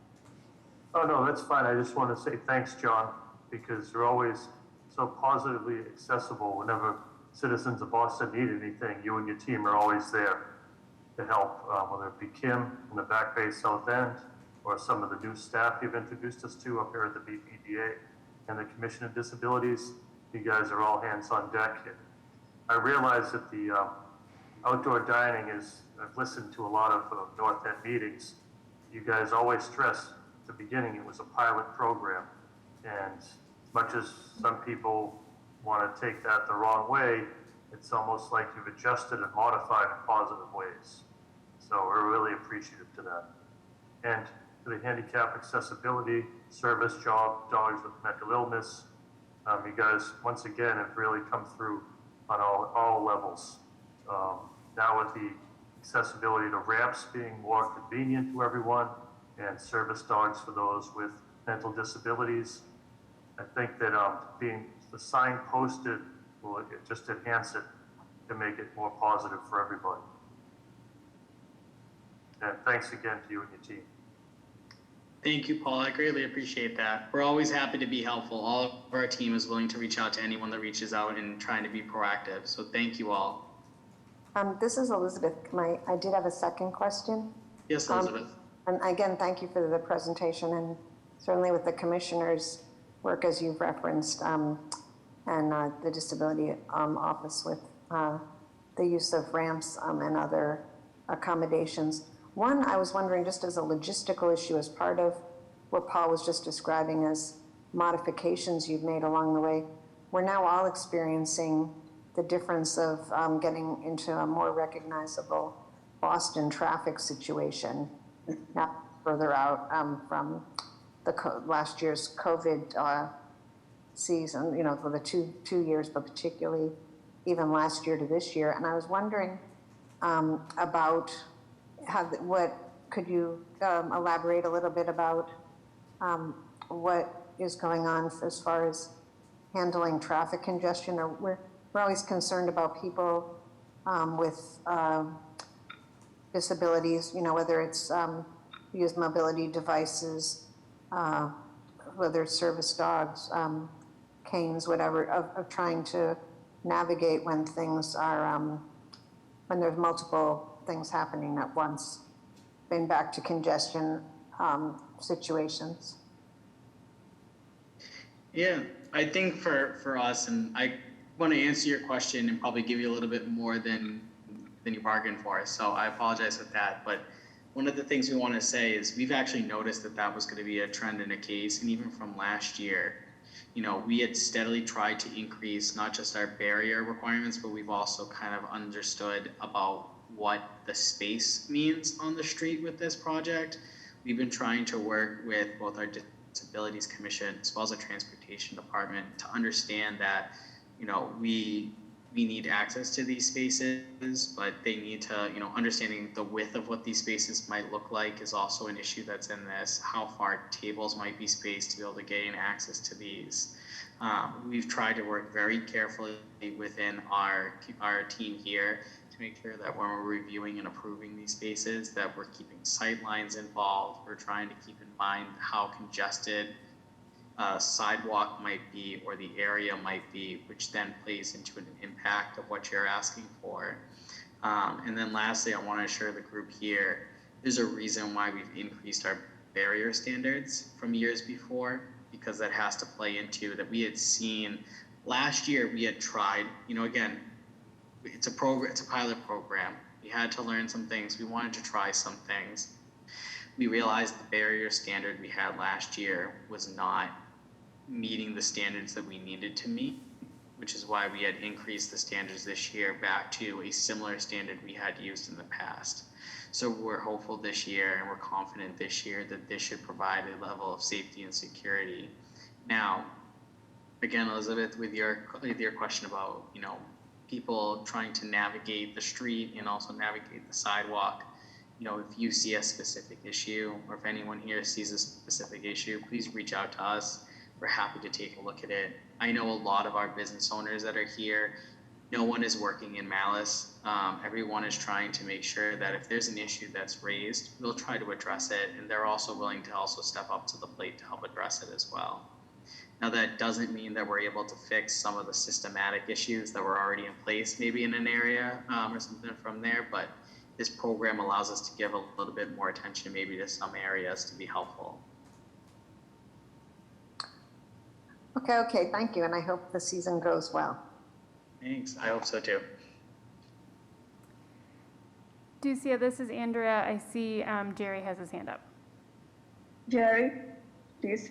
Speaker 5: Oh, no, that's fine. I just want to say thanks, John, because you're always so positively accessible. Whenever citizens of Boston need anything, you and your team are always there to help, whether it be Kim in the Back Bay South End or some of the new staff you've introduced us to up here at the BPDA and the Commission of Disabilities. You guys are all hands on deck. I realize that the outdoor dining I've listened to a lot of North End meetings. You guys always stress at the beginning it was a pilot program. And as much as some people want to take that the wrong way, it's almost like you've adjusted and modified in positive ways. So we're really appreciative to that. And to the handicap accessibility service dogs with mental illness, you guys, once again, have really come through on all levels. Now with the accessibility to ramps being more convenient to everyone and service dogs for those with mental disabilities, I think that being the sign posted will just enhance it to make it more positive for everybody. And thanks again to you and your team.
Speaker 16: Thank you, Paul. I greatly appreciate that. We're always happy to be helpful. All of our team is willing to reach out to anyone that reaches out and trying to be proactive. So thank you all.
Speaker 3: This is Elizabeth. I did have a second question.
Speaker 16: Yes, Elizabeth.
Speaker 3: And again, thank you for the presentation, and certainly with the commissioner's work, as you've referenced, and the disability office with the use of ramps and other accommodations. One, I was wondering, just as a logistical issue, as part of what Paul was just describing as modifications you've made along the way, we're now all experiencing the difference of getting into a more recognizable Boston traffic situation, now further out from the last year's COVID season, for the two years, but particularly even last year to this year. And I was wondering about could you elaborate a little bit about what is going on as far as handling traffic congestion? Or we're always concerned about people with disabilities, whether it's use mobility devices, whether it's service dogs, canes, whatever, of trying to navigate when things are, when there's multiple things happening at once. Been back to congestion situations.
Speaker 16: Yeah, I think for us, and I want to answer your question and probably give you a little bit more than you bargained for. So I apologize with that. But one of the things we want to say is we've actually noticed that was going to be a trend and a case. And even from last year, we had steadily tried to increase not just our barrier requirements, but we've also kind of understood about what the space means on the street with this project. We've been trying to work with both our Disabilities Commission as well as the Transportation Department to understand that, we need access to these spaces, but they need to, understanding the width of what these spaces might look like is also an issue that's in this, how far tables might be spaced to be able to gain access to these. We've tried to work very carefully within our team here to make sure that when we're reviewing and approving these spaces, that we're keeping sight lines involved. We're trying to keep in mind how congested sidewalk might be or the area might be, which then plays into an impact of what you're asking for. And then lastly, I want to assure the group here, there's a reason why we've increased our barrier standards from years before, because that has to play into that we had seen last year. We had tried, again, it's a pilot program. We had to learn some things. We wanted to try some things. We realized the barrier standard we had last year was not meeting the standards that we needed to meet, which is why we had increased the standards this year back to a similar standard we had used in the past. So we're hopeful this year and we're confident this year that this should provide a level of safety and security. Now, again, Elizabeth, with your question about, people trying to navigate the street and also navigate the sidewalk, if you see a specific issue or if anyone here sees a specific issue, please reach out to us. We're happy to take a look at it. I know a lot of our business owners that are here, no one is working in malice. Everyone is trying to make sure that if there's an issue that's raised, we'll try to address it. And they're also willing to also step up to the plate to help address it as well. Now, that doesn't mean that we're able to fix some of the systematic issues that were already in place, maybe in an area or something from there, but this program allows us to give a little bit more attention maybe to some areas to be helpful.
Speaker 3: Okay, thank you, and I hope the season goes well.
Speaker 16: Thanks, I hope so too.
Speaker 1: Ducia, this is Andrea. I see Jerry has his hand up.
Speaker 2: Jerry, please.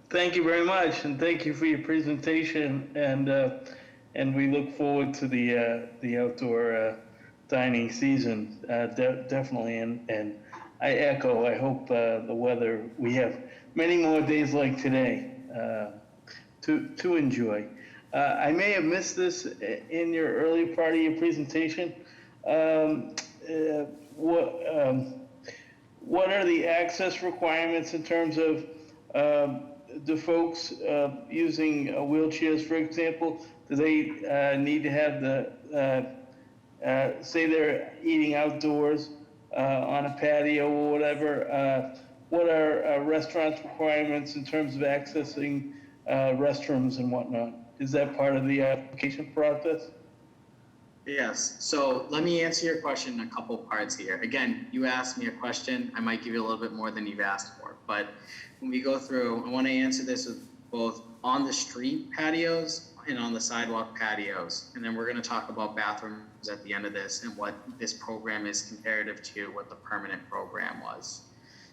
Speaker 4: Thank you very much, and thank you for your presentation, and we look forward to the outdoor dining season, definitely, and I echo, I hope the weather, we have many more days like today to enjoy. I may have missed this in your early part of your presentation. What are the access requirements in terms of the folks using wheelchairs, for example? Do they need to have the say they're eating outdoors on a patio or whatever? What are restaurants' requirements in terms of accessing restrooms and whatnot? Is that part of the application process?
Speaker 16: Yes, so let me answer your question in a couple parts here. Again, you asked me a question, I might give you a little bit more than you've asked for, but when we go through, I want to answer this with both on the street patios and on the sidewalk patios. And then we're going to talk about bathrooms at the end of this and what this program is comparative to what the permanent program was.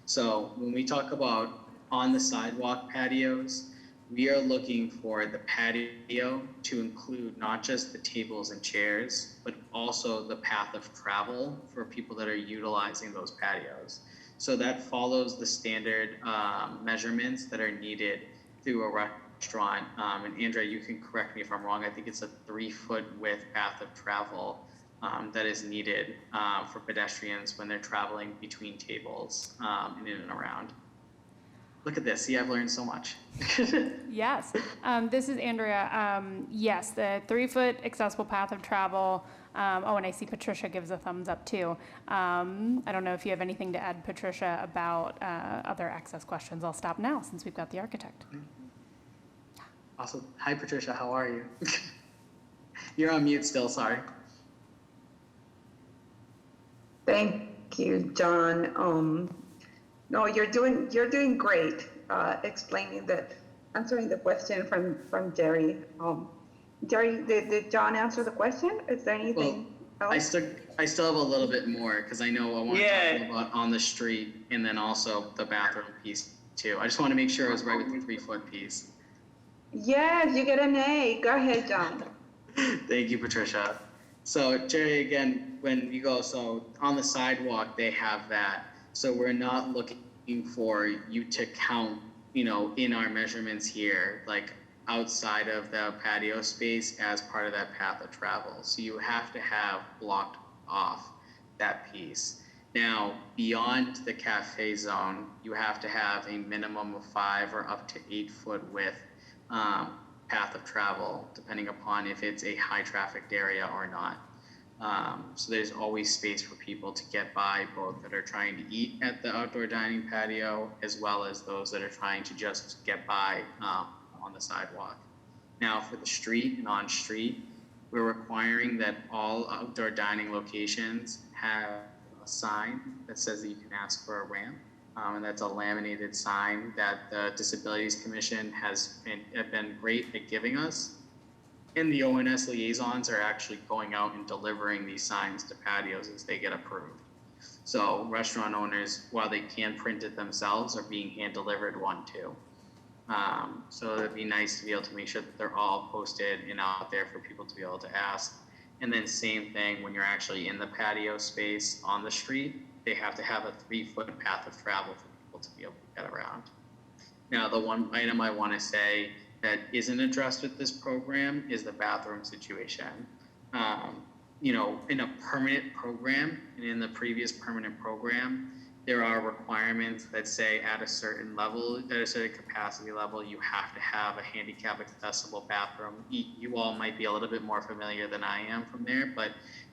Speaker 16: So when we talk about on the sidewalk patios, we are looking for the patio to include not just the tables and chairs, but also the path of travel for people that are utilizing those patios. So that follows the standard measurements that are needed through a restaurant. And Andrea, you can correct me if I'm wrong. I think it's a 3-foot width path of travel that is needed for pedestrians when they're traveling between tables and in and around. Look at this. See, I've learned so much.
Speaker 1: Yes. This is Andrea. Yes, the 3-foot accessible path of travel. And I see Patricia gives a thumbs up too. I don't know if you have anything to add, Patricia, about other access questions. I'll stop now since we've got the architect.
Speaker 16: Awesome. Hi, Patricia. How are you? You're on mute still, sorry.
Speaker 17: Thank you, John. No, you're doing great, explaining that, answering the question from Jerry. Jerry, did John answer the question? Is there anything else?
Speaker 16: I still have a little bit more because I know I want to talk about on the street and then also the bathroom piece too. I just want to make sure I was right with the 3-foot piece.
Speaker 17: Yes, you get an A. Go ahead, John.
Speaker 16: Thank you, Patricia. So Jerry, again, when you go, so on the sidewalk, they have that. So we're not looking for you to count, in our measurements here, like outside of the patio space as part of that path of travel. So you have to have blocked off that piece. Now, beyond the cafe zone, you have to have a minimum of 5 or up to 8 foot width path of travel, depending upon if it's a high trafficked area or not. So there's always space for people to get by, both that are trying to eat at the outdoor dining patio, as well as those that are trying to just get by on the sidewalk. Now for the street and on street, we're requiring that all outdoor dining locations have a sign that says that you can ask for a ramp. And that's a laminated sign that the Disabilities Commission has been great at giving us. And the ONS liaisons are actually going out and delivering these signs to patios as they get approved. So restaurant owners, while they can print it themselves, are being hand delivered one too. So it'd be nice to be able to make sure that they're all posted and out there for people to be able to ask. And then same thing when you're actually in the patio space on the street, they have to have a 3-foot path of travel for people to be able to get around. Now, the one item I want to say that isn't addressed with this program is the bathroom situation. In a permanent program and in the previous permanent program, there are requirements that say at a certain level, at a certain capacity level, you have to have a handicap accessible bathroom. You all might be a little bit more familiar than I am from there, but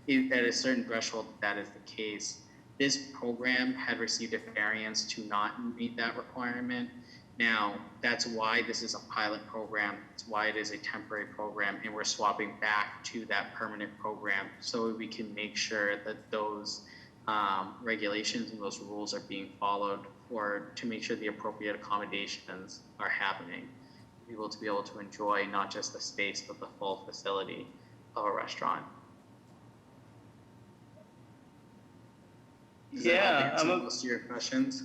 Speaker 16: at a certain threshold, that is the case. This program had received a variance to not meet that requirement. Now, that's why this is a pilot program. It's why it is a temporary program, and we're swapping back to that permanent program so we can make sure that those regulations and those rules are being followed, or to make sure the appropriate accommodations are happening. People to be able to enjoy not just the space, but the full facility of a restaurant.
Speaker 4: Yeah,
Speaker 16: most of your questions.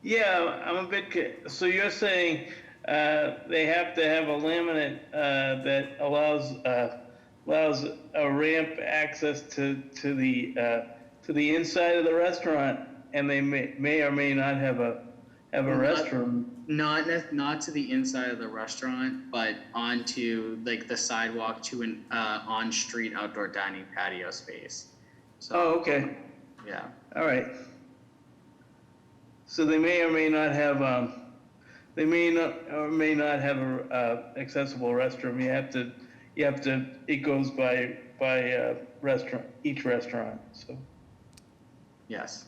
Speaker 4: Yeah, I'm a bit. So you're saying they have to have a laminate that allows a ramp access to the inside of the restaurant, and they may or may not have a restroom.
Speaker 16: Not to the inside of the restaurant, but onto like the sidewalk to an on-street outdoor dining patio space. So,
Speaker 4: okay.
Speaker 16: Yeah.
Speaker 4: All right. So they may or may not have a accessible restroom. You have to. It goes by restaurant, each restaurant. So.
Speaker 16: Yes.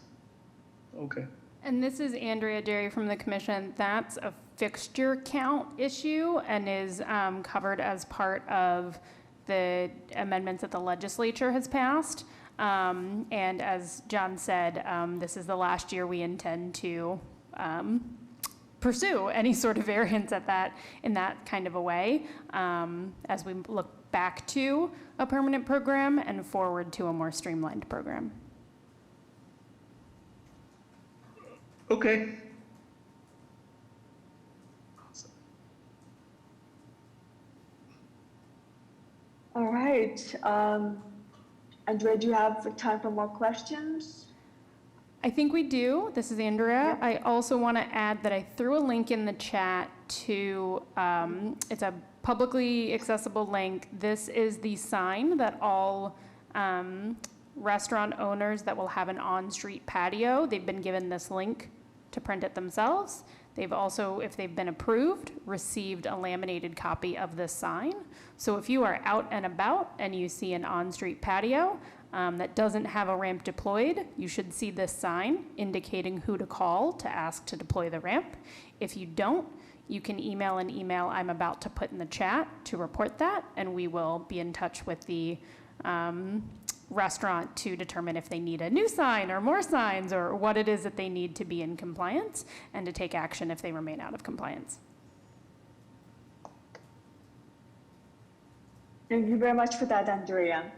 Speaker 4: Okay.
Speaker 1: And this is Andrea Derry from the commission. That's a fixture count issue and is covered as part of the amendments that the legislature has passed. And as John said, this is the last year we intend to pursue any sort of variance in that kind of a way, as we look back to a permanent program and forward to a more streamlined program.
Speaker 4: Okay.
Speaker 2: All right. Andrea, do you have time for more questions?
Speaker 1: I think we do. This is Andrea. I also want to add that I threw a link in the chat to, it's a publicly accessible link. This is the sign that all restaurant owners that will have an on-street patio, they've been given this link to print it themselves. They've also, if they've been approved, received a laminated copy of this sign. So if you are out and about and you see an on-street patio that doesn't have a ramp deployed, you should see this sign indicating who to call to ask to deploy the ramp. If you don't, you can email an email I'm about to put in the chat to report that, and we will be in touch with the restaurant to determine if they need a new sign or more signs or what it is that they need to be in compliance and to take action if they remain out of compliance.
Speaker 2: Thank you very much for that, Andrea.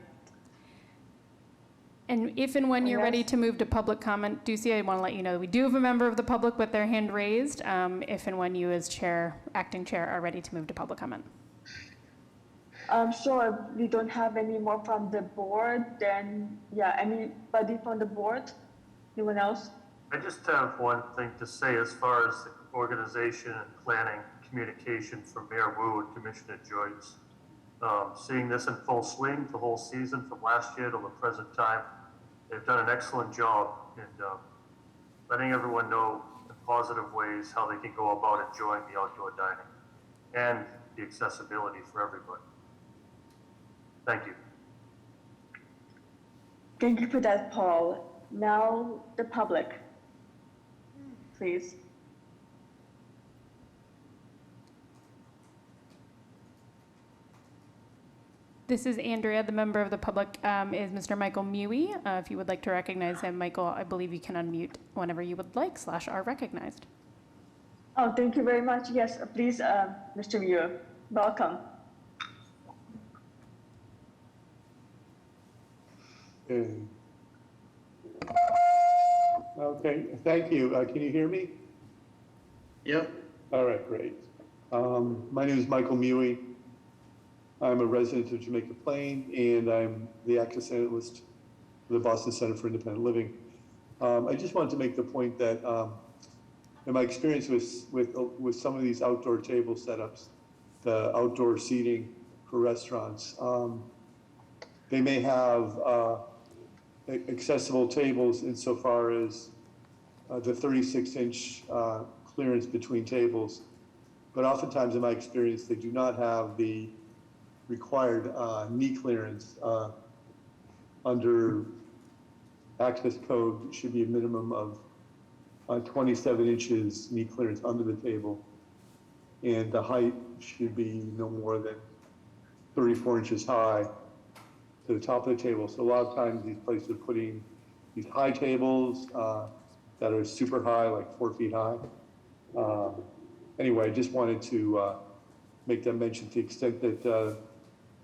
Speaker 1: And if and when you're ready to move to public comment, Ducey, I want to let you know that we do have a member of the public with their hand raised, if and when you as chair, acting chair, are ready to move to public comment.
Speaker 2: Sure, we don't have any more from the board, then, yeah, anybody from the board? Anyone else?
Speaker 5: I just have one thing to say as far as the organization and planning communication from Mayor Wu and Commissioner Joyce. Seeing this in full swing the whole season from last year till the present time, they've done an excellent job in letting everyone know in positive ways how they can go about enjoying the outdoor dining and the accessibility for everybody. Thank you.
Speaker 2: Thank you for that, Paul. Now, the public, please.
Speaker 1: This is Andrea. The member of the public is Mr. Michael Mewey. If you would like to recognize him, Michael, I believe you can unmute whenever you would like / are recognized.
Speaker 2: Oh, thank you very much. Yes, please, Mr. Muir, welcome.
Speaker 18: Okay, thank you. Can you hear me?
Speaker 16: Yep.
Speaker 18: All right, great. My name is Michael Mewey. I'm a resident of Jamaica Plain, and I'm the access analyst for the Boston Center for Independent Living. I just wanted to make the point that in my experience with some of these outdoor table setups, the outdoor seating for restaurants, they may have accessible tables insofar as the 36-inch clearance between tables, but oftentimes in my experience, they do not have the required knee clearance under access code. It should be a minimum of 27 inches knee clearance under the table, and the height should be no more than 34 inches high to the top of the table. So a lot of times these places are putting these high tables that are super high, like 4 feet high. Anyway, I just wanted to make that mention to the extent that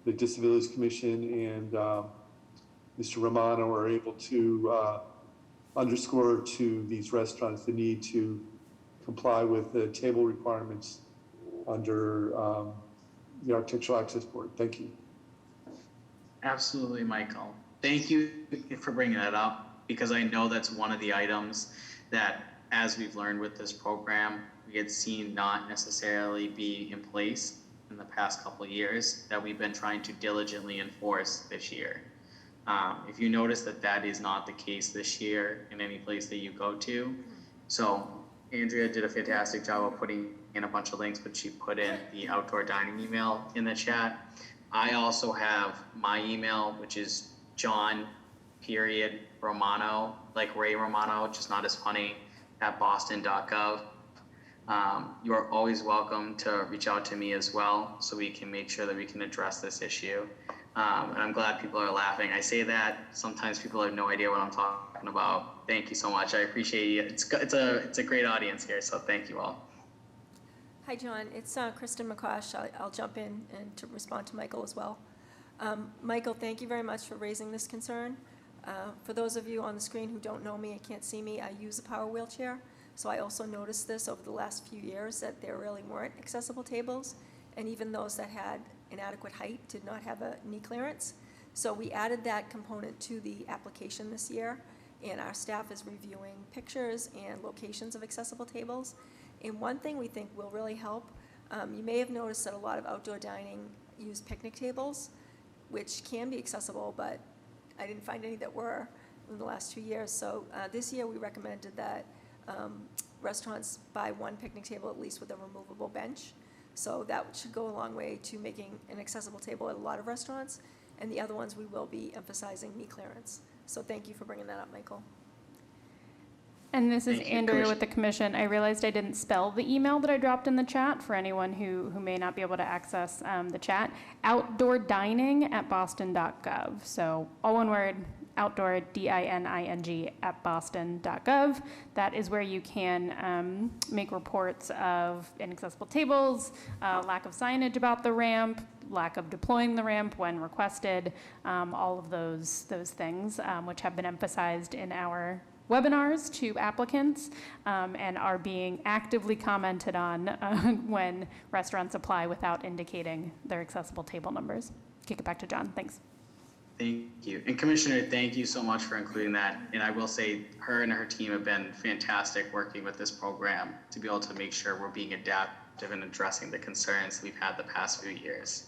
Speaker 18: the Disabilities Commission and Mr. Romano are able to underscore to these restaurants the need to comply with the table requirements under the Architectural Access Board. Thank you.
Speaker 16: Absolutely, Michael. Thank you for bringing that up, because I know that's one of the items that, as we've learned with this program, we had seen not necessarily be in place in the past couple of years that we've been trying to diligently enforce this year. If you notice that is not the case this year in any place that you go to. So Andrea did a fantastic job of putting in a bunch of links, but she put in the outdoor dining email in the chat. I also have my email, which is John.Romano, like Ray Romano, just not as funny, @boston.gov. You are always welcome to reach out to me as well, so we can make sure that we can address this issue. And I'm glad people are laughing. I say that sometimes people have no idea what I'm talking about. Thank you so much. I appreciate you. It's a great audience here, so thank you all.
Speaker 19: Hi, John. It's Kristen McCosh. I'll jump in and to respond to Michael as well. Michael, thank you very much for raising this concern. For those of you on the screen who don't know me and can't see me, I use a power wheelchair. So I also noticed this over the last few years, that there really weren't accessible tables, and even those that had inadequate height did not have a knee clearance. So we added that component to the application this year, and our staff is reviewing pictures and locations of accessible tables. And one thing we think will really help, you may have noticed that a lot of outdoor dining use picnic tables, which can be accessible, but I didn't find any that were in the last 2 years. So this year we recommended that restaurants buy one picnic table at least with a removable bench. So that should go a long way to making an accessible table at a lot of restaurants. And the other ones, we will be emphasizing knee clearance. So thank you for bringing that up, Michael.
Speaker 2: Thank you very much for that, Andrea. Now, the public, please.
Speaker 1: And this is
Speaker 16: Thank you,
Speaker 1: Andrea
Speaker 16: Commissioner.
Speaker 1: with the commission. I realized I didn't spell the email that I dropped in the chat for anyone who may not be able to access the chat. outdoordining@boston.gov. So all one word, outdoor, DINING @boston.gov. That is where you can make reports of inaccessible tables, lack of signage about the ramp, lack of deploying the ramp when requested, all of those things, which have been emphasized in our webinars to applicants and are being actively commented on when restaurants apply without indicating their accessible table numbers. Kick it back to John. Thanks.
Speaker 16: Thank you. And Commissioner, thank you so much for including that. And I will say her and her team have been fantastic working with this program to be able to make sure we're being adaptive and addressing the concerns we've had the past few years.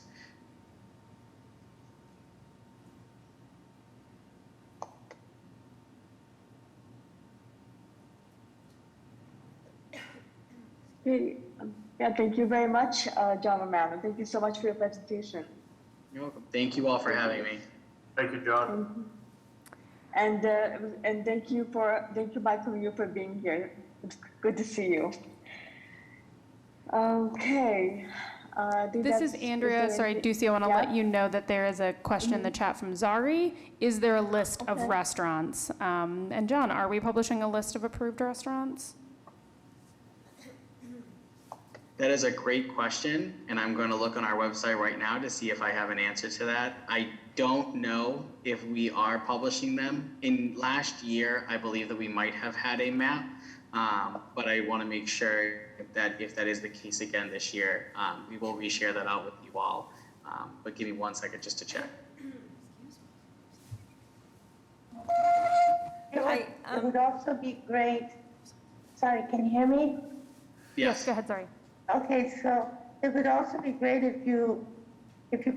Speaker 2: Okay, yeah, thank you very much, John Romano. Thank you so much for your presentation.
Speaker 16: You're welcome. Thank you all for having me.
Speaker 5: Thank you, John.
Speaker 2: And thank you, Michael, you for being here. It's good to see you. Okay.
Speaker 1: This is Andrea. Sorry, Ducey, I want to let you know that there is a question in the chat from Zari. Is there a list of restaurants? And John, are we publishing a list of approved restaurants?
Speaker 16: That is a great question, and I'm going to look on our website right now to see if I have an answer to that. I don't know if we are publishing them. In last year, I believe that we might have had a map, but I want to make sure that if that is the case again this year, we will reshare that out with you all. But give me 1 second just to check.
Speaker 10: It would also be great. Sorry, can you hear me?
Speaker 1: Yes, go ahead, sorry.
Speaker 10: Okay, so it would also be great if you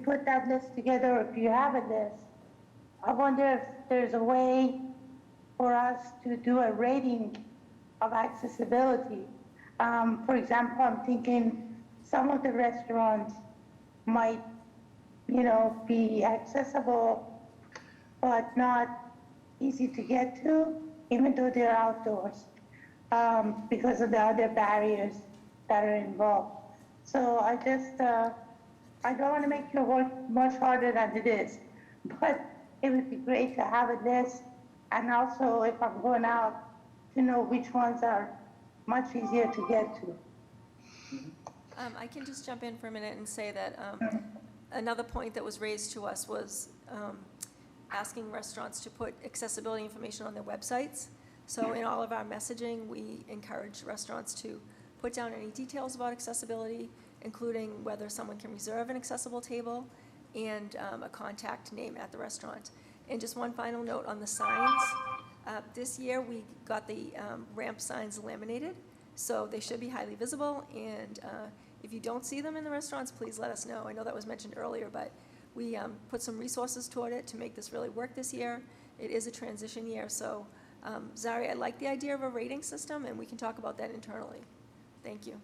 Speaker 10: put that list together, or if you have a list. I wonder if there's a way for us to do a rating of accessibility. For example, I'm thinking some of the restaurants might, be accessible, but not easy to get to, even though they're outdoors, because of the other barriers that are involved. So I don't want to make your work much harder than it is, but it would be great to have a list, and also if I'm going out, to know which ones are much easier to get to.
Speaker 19: I can just jump in for a minute and say that another point that was raised to us was asking restaurants to put accessibility information on their websites. So in all of our messaging, we encourage restaurants to put down any details about accessibility, including whether someone can reserve an accessible table and a contact name at the restaurant. And just one final note on the signs. This year we got the ramp signs laminated, so they should be highly visible. And if you don't see them in the restaurants, please let us know. I know that was mentioned earlier, but we put some resources toward it to make this really work this year. It is a transition year, so Zari, I like the idea of a rating system, and we can talk about that internally. Thank you.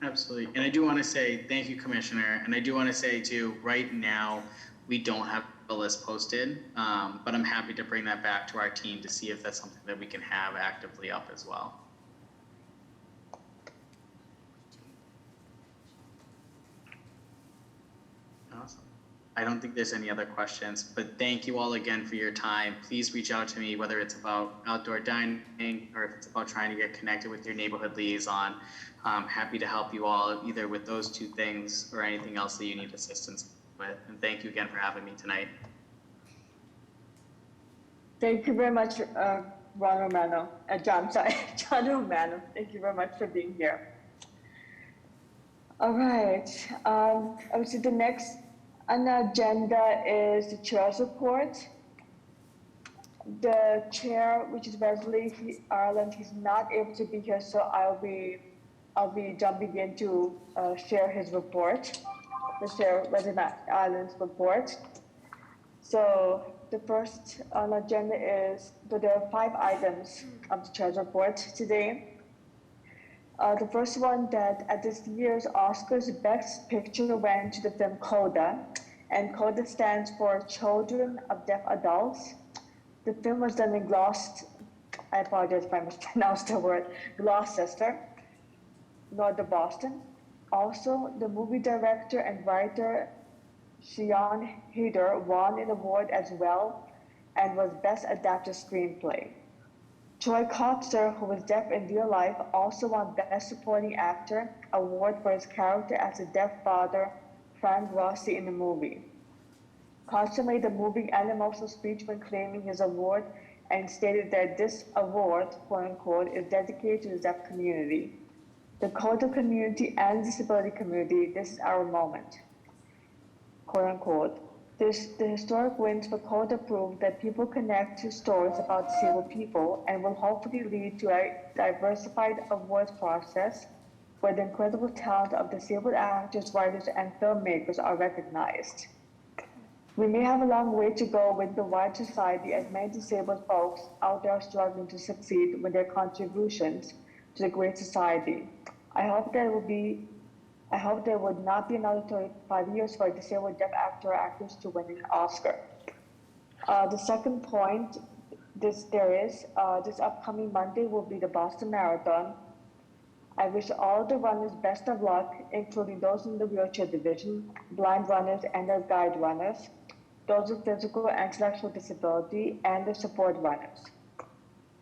Speaker 16: Absolutely. And I do want to say thank you, Commissioner. And I do want to say too, right now, we don't have a list posted, but I'm happy to bring that back to our team to see if that's something that we can have actively up as well. Awesome. I don't think there's any other questions, but thank you all again for your time. Please reach out to me, whether it's about outdoor dining or if it's about trying to get connected with your neighborhood liaison. I'm happy to help you all either with those two things or anything else that you need assistance with. And thank you again for having me tonight.
Speaker 2: Thank you very much, Ron Romano. John Romano. Thank you very much for being here. All right. Obviously, the next on the agenda is the chair's report. The chair, which is Wesley Ireland, he's not able to be here, so I'll be jumping in to share his report, the chair Wesley Ireland's report. So the first on the agenda is that there are 5 items of the chair's report today. The first one, that at this year's Oscars, Best Picture went to the film Coda, and Coda stands for Children of Deaf Adults. The film was done in Gloucester, I apologize if I mispronounced the word, Gloucester, north of Boston. Also, the movie director and writer Sian Heder won an award as well and was Best Adapted Screenplay. Troy Kotsur, who was deaf in real life, also won Best Supporting Actor award for his character as a deaf father, Frank Rossi, in the movie. Kotsur made a moving and emotional speech when claiming his award and stated that this award, quote unquote, is dedicated to the deaf community. The Coda community and disability community, this is our moment, quote unquote. The historic wins for Coda prove that people connect to stories about disabled people and will hopefully lead to a diversified awards process where the incredible talent of disabled actors, writers, and filmmakers are recognized. We may have a long way to go with the wide society as many disabled folks out there are struggling to succeed with their contributions to the great society. I hope there would not be another 35 years for a disabled deaf actor or actress to win an Oscar. The second point, this upcoming Monday will be the Boston Marathon. I wish all the runners best of luck, including those in the wheelchair division, blind runners and their guide runners, those with physical and intellectual disability, and the support runners.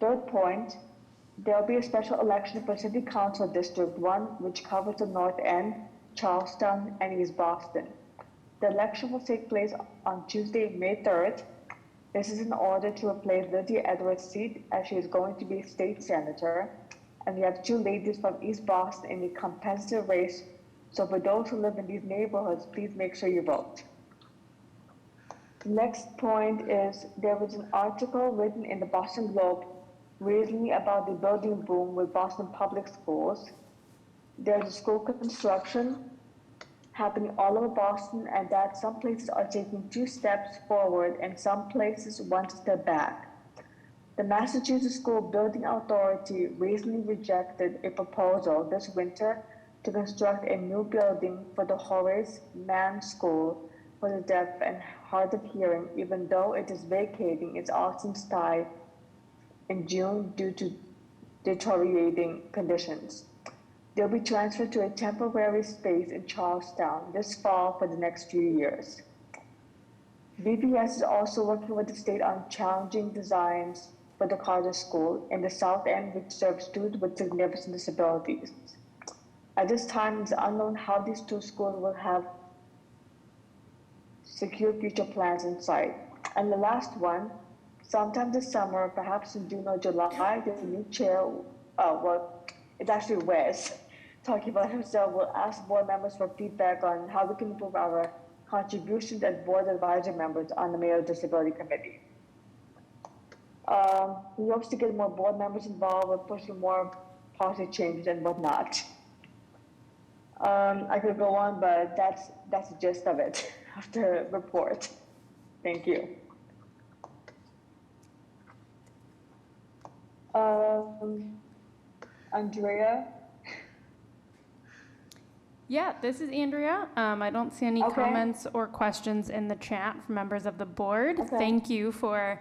Speaker 2: Third point, there will be a special election for City Council District 1, which covers the North End, Charleston, and East Boston. The election will take place on Tuesday, May 3rd. This is in order to replace Lydia Edwards' seat, as she is going to be a state senator. And we have two ladies from East Boston in a competitive race. So for those who live in these neighborhoods, please make sure you vote. The next point is there was an article written in the Boston Globe recently about the building boom with Boston public schools. There's a school construction happening all over Boston, and that some places are taking 2 steps forward and some places 1 step back. The Massachusetts School Building Authority recently rejected a proposal this winter to construct a new building for the Horace Mann School for the deaf and hard of hearing, even though it is vacating its Austin site in June due to deteriorating conditions. They'll be transferred to a temporary space in Charlestown this fall for the next few years. BPS is also working with the state on challenging designs for the Carter School in the South End, which serves students with significant disabilities. At this time, it's unknown how these 2 schools will have secure future plans in sight. And the last one, sometime this summer, perhaps in June or July, the new chair, it's actually Wes, talking about himself, will ask board members for feedback on how we can improve our contributions as board advisor members on the Mayor's Disability Committee. He hopes to get more board members involved with pushing more policy changes and whatnot. I could go on, but that's the gist of it, of the report. Thank you. Andrea?
Speaker 1: Yeah, this is Andrea. I don't see any comments or questions in the chat from members of the board.
Speaker 2: Okay.
Speaker 1: Thank you for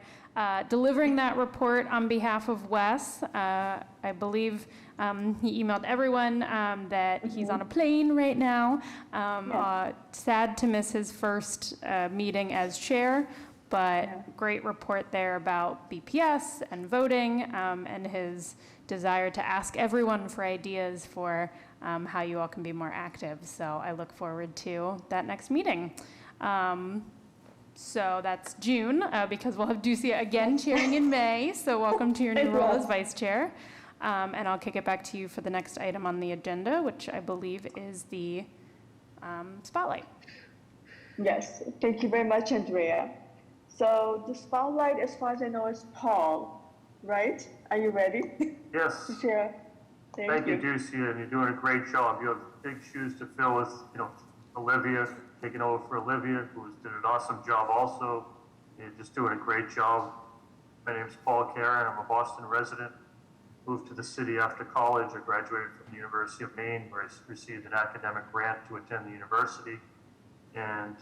Speaker 1: delivering that report on behalf of Wes. I believe he emailed everyone that he's on a plane right now. Sad to miss his first meeting as chair, but great report there about BPS and voting and his desire to ask everyone for ideas for how you all can be more active. So I look forward to that next meeting. So that's June, because we'll have Ducia again chairing in May. So welcome to your new role as vice chair. And I'll kick it back to you for the next item on the agenda, which I believe is the spotlight.
Speaker 2: Yes, thank you very much, Andrea. So the spotlight, as far as I know, is Paul, right? Are you ready?
Speaker 5: Yes.
Speaker 2: To share?
Speaker 5: Thank you, Ducia, and you're doing a great job. You have big shoes to fill with, Olivia, taking over for Olivia, who's did an awesome job also. You're just doing a great job. My name is Paul Karen. I'm a Boston resident. Moved to the city after college. I graduated from the University of Maine, where I received an academic grant to attend the university. And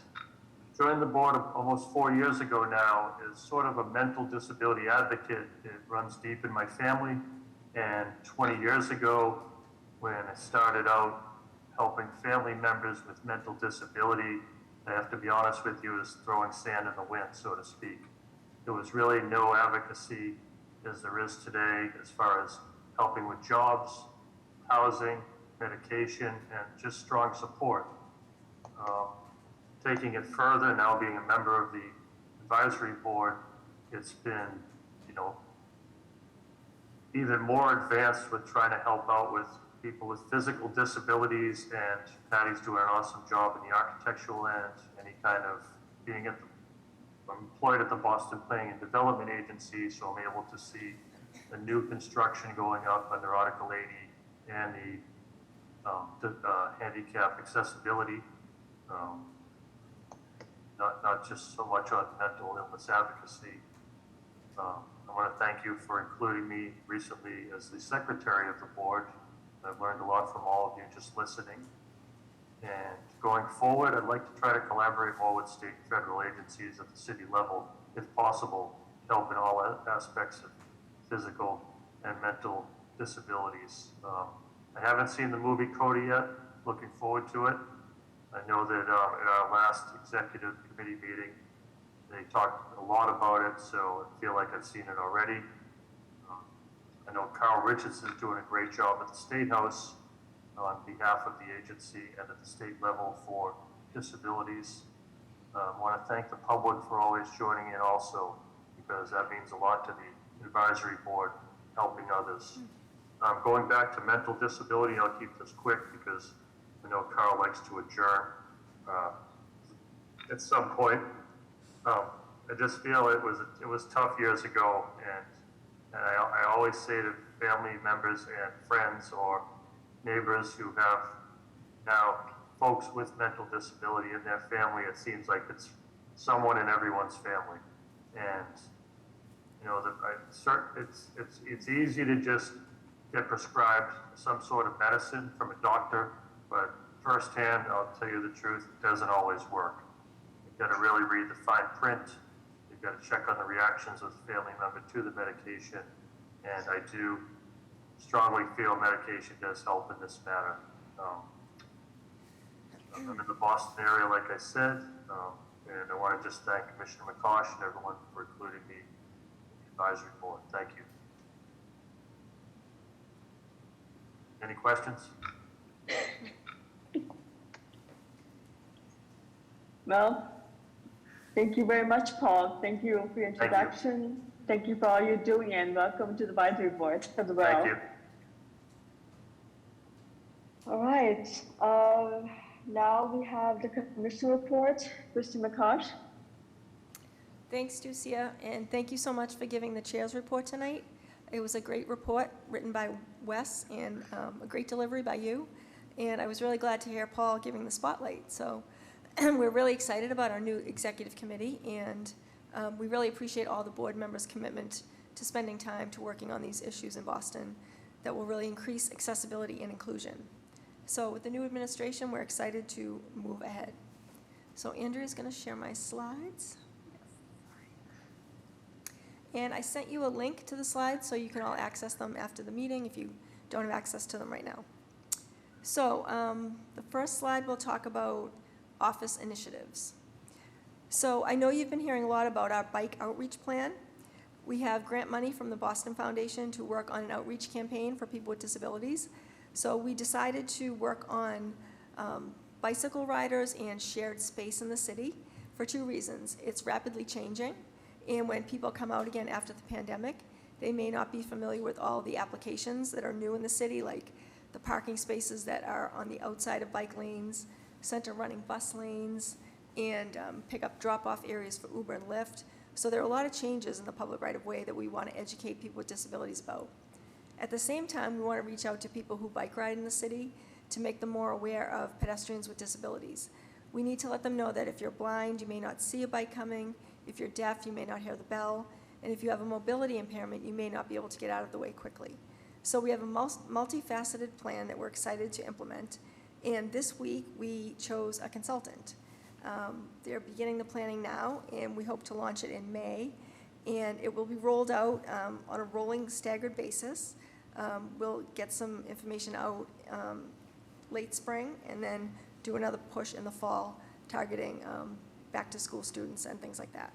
Speaker 5: joined the board almost 4 years ago now as sort of a mental disability advocate. It runs deep in my family. And 20 years ago, when I started out helping family members with mental disability, I have to be honest with you, is throwing sand in the wind, so to speak. There was really no advocacy as there is today as far as helping with jobs, housing, medication, and just strong support. Taking it further, now being a member of the advisory board, it's been, even more advanced with trying to help out with people with physical disabilities, and Patty's doing an awesome job in the architectural end, any kind of being I'm employed at the Boston Planning and Development Agency, so I'm able to see the new construction going up under Article 80 and the handicap accessibility. Not just so much on mental illness advocacy. I want to thank you for including me recently as the secretary of the board. I've learned a lot from all of you just listening. And going forward, I'd like to try to collaborate more with state and federal agencies at the city level, if possible, to help in all aspects of physical and mental disabilities. I haven't seen the movie Cody yet. Looking forward to it. I know that at our last executive committee meeting, they talked a lot about it, so I feel like I've seen it already. I know Carl Richardson is doing a great job at the State House on behalf of the agency and at the state level for disabilities. I want to thank the public for always joining in also, because that means a lot to the advisory board, helping others. Going back to mental disability, I'll keep this quick because I know Carl likes to adjourn at some point. I just feel it was tough years ago, and I always say to family members and friends or neighbors who have now folks with mental disability in their family, it seems like it's someone in everyone's family. And it's easy to just get prescribed some sort of medicine from a doctor, but firsthand, I'll tell you the truth, it doesn't always work. You've got to really read the fine print. You've got to check on the reactions of the family member to the medication. And I do strongly feel medication does help in this matter. I'm in the Boston area, like I said, and I want to just thank Commissioner McCosh and everyone for including me in the advisory board. Thank you. Any questions?
Speaker 2: Well, thank you very much, Paul. Thank you for your introduction. Thank you for all you're doing, and welcome to the advisory board as well.
Speaker 5: Thank you.
Speaker 2: All right. Now we have the commission report. Mr. McCosh.
Speaker 19: Thanks, Ducia, and thank you so much for giving the chair's report tonight. It was a great report written by Wes and a great delivery by you. And I was really glad to hear Paul giving the spotlight. So we're really excited about our new executive committee, and we really appreciate all the board members' commitment to spending time to working on these issues in Boston that will really increase accessibility and inclusion. So with the new administration, we're excited to move ahead. So Andrea's going to share my slides. And I sent you a link to the slides so you can all access them after the meeting if you don't have access to them right now. So the first slide will talk about office initiatives. So I know you've been hearing a lot about our bike outreach plan. We have grant money from the Boston Foundation to work on an outreach campaign for people with disabilities. So we decided to work on bicycle riders and shared space in the city for two reasons. It's rapidly changing, and when people come out again after the pandemic, they may not be familiar with all the applications that are new in the city, like the parking spaces that are on the outside of bike lanes, center running bus lanes, and pick-up drop-off areas for Uber and Lyft. So there are a lot of changes in the public right-of-way that we want to educate people with disabilities about. At the same time, we want to reach out to people who bike ride in the city to make them more aware of pedestrians with disabilities. We need to let them know that if you're blind, you may not see a bike coming. If you're deaf, you may not hear the bell. And if you have a mobility impairment, you may not be able to get out of the way quickly. So we have a multifaceted plan that we're excited to implement. And this week, we chose a consultant. They're beginning the planning now, and we hope to launch it in May. And it will be rolled out on a rolling staggered basis. We'll get some information out late spring and then do another push in the fall, targeting back-to-school students and things like that.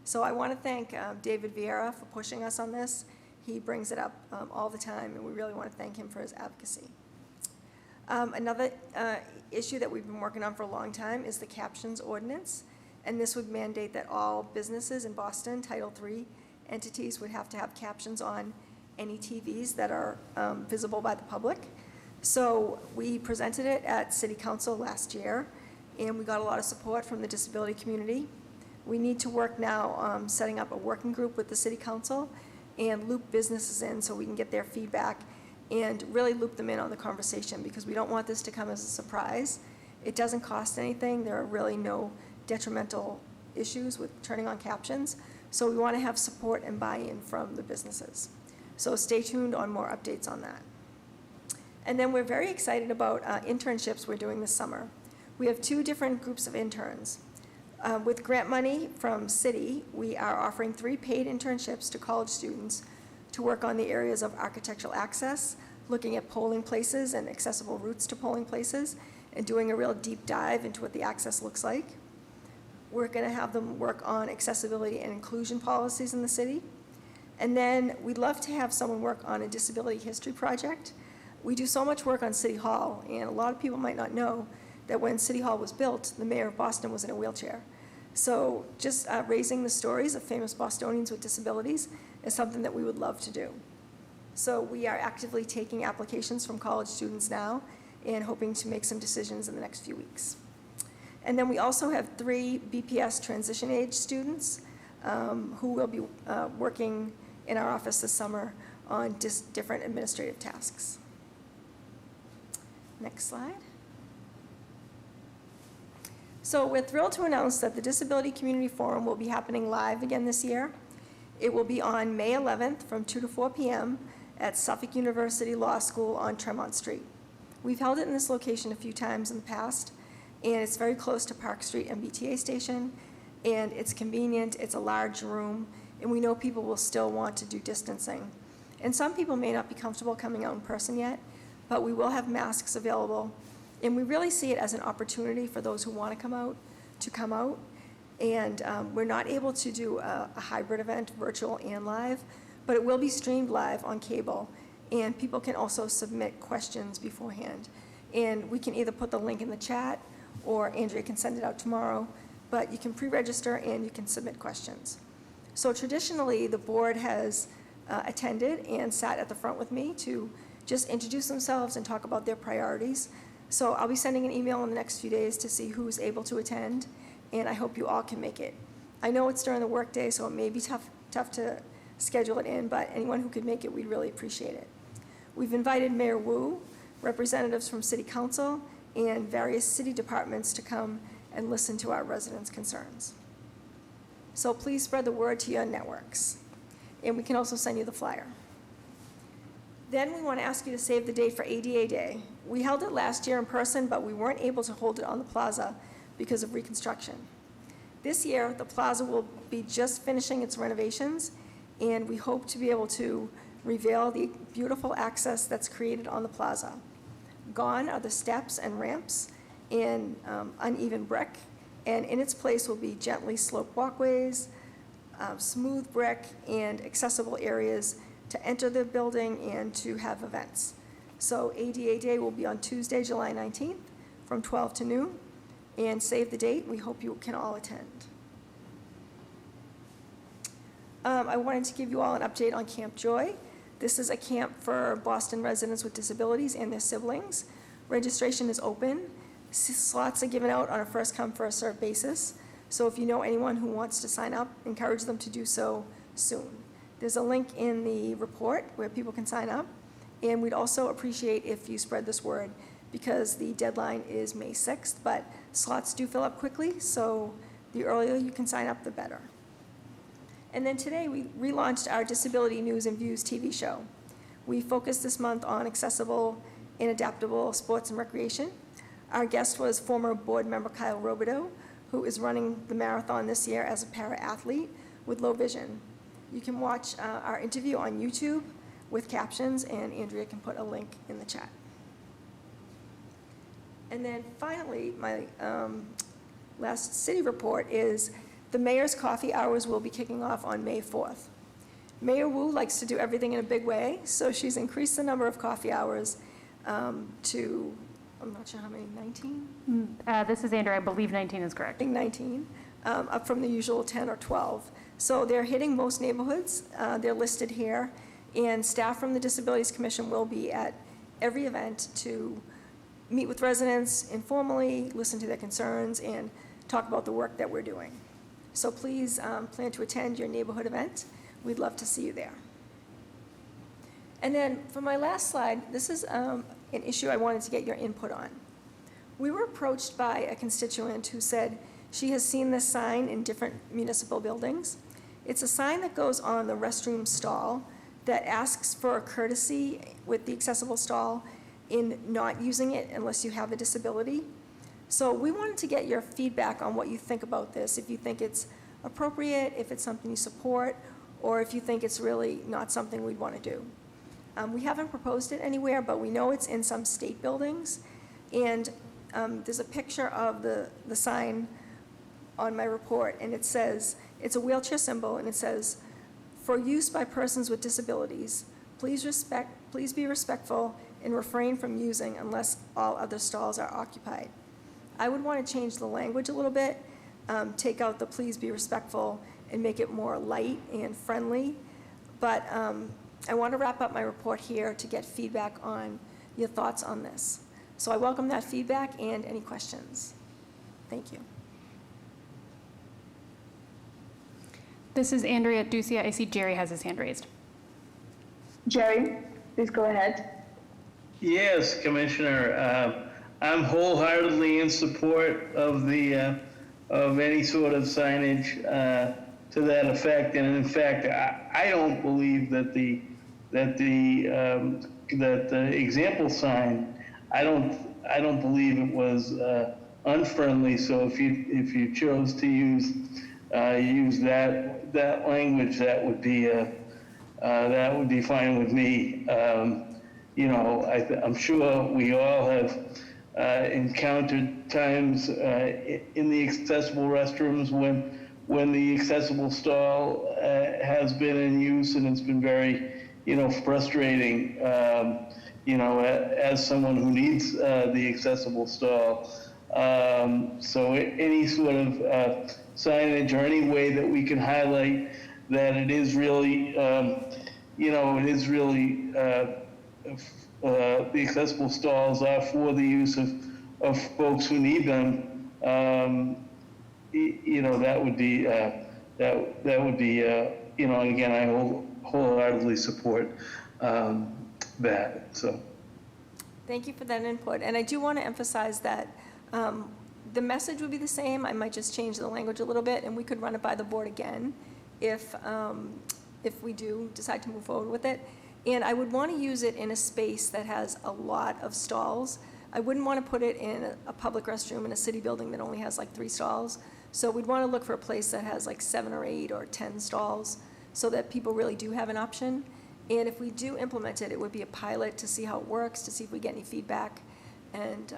Speaker 19: So I want to thank David Vieira for pushing us on this. He brings it up all the time, and we really want to thank him for his advocacy. Another issue that we've been working on for a long time is the Captions Ordinance, and this would mandate that all businesses in Boston, Title III entities, would have to have captions on any TVs that are visible by the public. So we presented it at City Council last year, and we got a lot of support from the disability community. We need to work now setting up a working group with the City Council and loop businesses in so we can get their feedback and really loop them in on the conversation, because we don't want this to come as a surprise. It doesn't cost anything. There are really no detrimental issues with turning on captions. So we want to have support and buy-in from the businesses. So stay tuned on more updates on that. And then we're very excited about internships we're doing this summer. We have 2 different groups of interns. With grant money from City, we are offering 3 paid internships to college students to work on the areas of architectural access, looking at polling places and accessible routes to polling places, and doing a real deep dive into what the access looks like. We're going to have them work on accessibility and inclusion policies in the city. And then we'd love to have someone work on a disability history project. We do so much work on City Hall, and a lot of people might not know that when City Hall was built, the mayor of Boston was in a wheelchair. So just raising the stories of famous Bostonians with disabilities is something that we would love to do. So we are actively taking applications from college students now and hoping to make some decisions in the next few weeks. And then we also have 3 BPS transition age students who will be working in our office this summer on different administrative tasks. Next slide. So we're thrilled to announce that the Disability Community Forum will be happening live again this year. It will be on May 11th from 2 to 4 p.m. at Suffolk University Law School on Tremont Street. We've held it in this location a few times in the past, and it's very close to Park Street MBTA station, and it's convenient, it's a large room, and we know people will still want to do distancing. And some people may not be comfortable coming out in person yet, but we will have masks available, and we really see it as an opportunity for those who want to come out to come out. And we're not able to do a hybrid event, virtual and live, but it will be streamed live on cable, and people can also submit questions beforehand. And we can either put the link in the chat, or Andrea can send it out tomorrow, but you can pre-register and you can submit questions. So traditionally, the board has attended and sat at the front with me to just introduce themselves and talk about their priorities. So I'll be sending an email in the next few days to see who's able to attend, and I hope you all can make it. I know it's during the workday, so it may be tough to schedule it in, but anyone who could make it, we'd really appreciate it. We've invited Mayor Wu, representatives from City Council, and various city departments to come and listen to our residents' concerns. So please spread the word to your networks, and we can also send you the flyer. Then we want to ask you to save the date for ADA Day. We held it last year in person, but we weren't able to hold it on the plaza because of reconstruction. This year, the plaza will be just finishing its renovations, and we hope to be able to reveal the beautiful access that's created on the plaza. Gone are the steps and ramps in uneven brick, and in its place will be gently sloped walkways, smooth brick, and accessible areas to enter the building and to have events. So ADA Day will be on Tuesday, July 19th from 12 to noon, and save the date. We hope you can all attend. I wanted to give you all an update on Camp Joy. This is a camp for Boston residents with disabilities and their siblings. Registration is open. Slots are given out on a first-come, first-served basis. So if you know anyone who wants to sign up, encourage them to do so soon. There's a link in the report where people can sign up. And we'd also appreciate if you spread this word, because the deadline is May 6th, but slots do fill up quickly, so the earlier you can sign up, the better. And then today, we relaunched our Disability News and Views TV show. We focused this month on accessible and adaptable sports and recreation. Our guest was former board member Kyle Robideau, who is running the marathon this year as a para-athlete with low vision. You can watch our interview on YouTube with captions, and Andrea can put a link in the chat. And then finally, my last city report is the mayor's coffee hours will be kicking off on May 4th. Mayor Wu likes to do everything in a big way, so she's increased the number of coffee hours to, I'm not sure how many, 19?
Speaker 1: This is Andrea, I believe 19 is correct.
Speaker 19: I think 19, up from the usual 10 or 12. So they're hitting most neighborhoods. They're listed here. And staff from the Disabilities Commission will be at every event to meet with residents informally, listen to their concerns, and talk about the work that we're doing. So please plan to attend your neighborhood event. We'd love to see you there. And then for my last slide, this is an issue I wanted to get your input on. We were approached by a constituent who said she has seen this sign in different municipal buildings. It's a sign that goes on the restroom stall that asks for a courtesy with the accessible stall in not using it unless you have a disability. So we wanted to get your feedback on what you think about this, if you think it's appropriate, if it's something you support, or if you think it's really not something we'd want to do. We haven't proposed it anywhere, but we know it's in some state buildings. And there's a picture of the sign on my report, and it says, it's a wheelchair symbol, and it says, "For use by persons with disabilities, please be respectful and refrain from using unless all other stalls are occupied." I would want to change the language a little bit, take out the "please be respectful" and make it more light and friendly. But I want to wrap up my report here to get feedback on your thoughts on this. So I welcome that feedback and any questions. Thank you.
Speaker 1: This is Andrea Ducia. I see Jerry has his hand raised.
Speaker 2: Jerry, please go ahead.
Speaker 4: Yes, Commissioner. I'm wholeheartedly in support of the of any sort of signage to that effect. And in fact, I don't believe that the example sign, I don't believe it was unfriendly. So if you chose to use that language, that would be fine with me. I'm sure we all have encountered times in the accessible restrooms when the accessible stall has been in use, and it's been very, frustrating, as someone who needs the accessible stall. So any sort of signage or any way that we can highlight that it is really, the accessible stalls are for the use of folks who need them. That would be again, I wholeheartedly support that. So.
Speaker 19: Thank you for that input. And I do want to emphasize that the message would be the same. I might just change the language a little bit, and we could run it by the board again if we do decide to move forward with it. And I would want to use it in a space that has a lot of stalls. I wouldn't want to put it in a public restroom in a city building that only has like 3 stalls. So we'd want to look for a place that has like 7 or 8 or 10 stalls so that people really do have an option. And if we do implement it, it would be a pilot to see how it works, to see if we get any feedback. And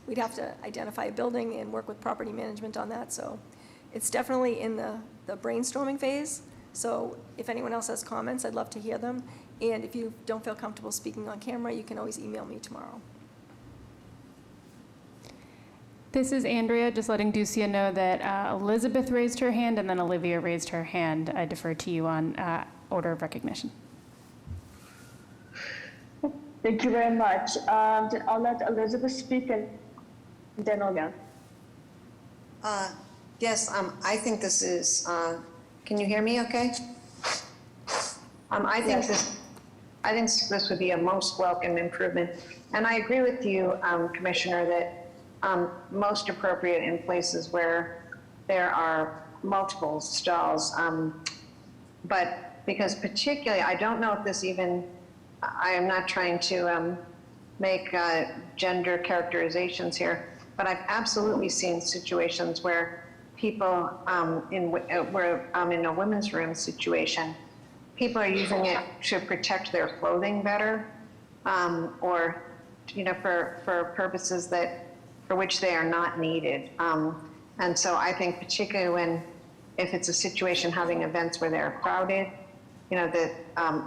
Speaker 19: we'd have to identify a building and work with property management on that. So it's definitely in the brainstorming phase. So if anyone else has comments, I'd love to hear them. And if you don't feel comfortable speaking on camera, you can always email me tomorrow.
Speaker 1: This is Andrea, just letting Ducia know that Elizabeth raised her hand and then Olivia raised her hand. I defer to you on order of recognition.
Speaker 2: Thank you very much. Then I'll let Elizabeth speak and then Olivia.
Speaker 3: Yes, I think this is, can you hear me okay? I think this would be a most welcome improvement. And I agree with you, Commissioner, that most appropriate in places where there are multiple stalls. But because particularly, I don't know if this even, I am not trying to make gender characterizations here, but I've absolutely seen situations where people in a women's room situation, people are using it to protect their clothing better, or for purposes for which they are not needed. And so I think particularly if it's a situation having events where they're crowded, that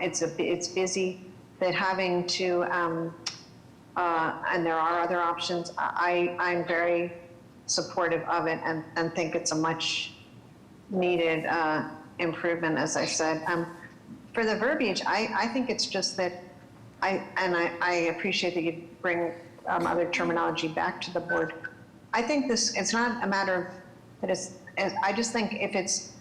Speaker 3: it's busy, that having to, and there are other options, I'm very supportive of it and think it's a much needed improvement, as I said. For the verbiage, I think it's just that I appreciate that you bring other terminology back to the board. I think it's not a matter of that I just think if it's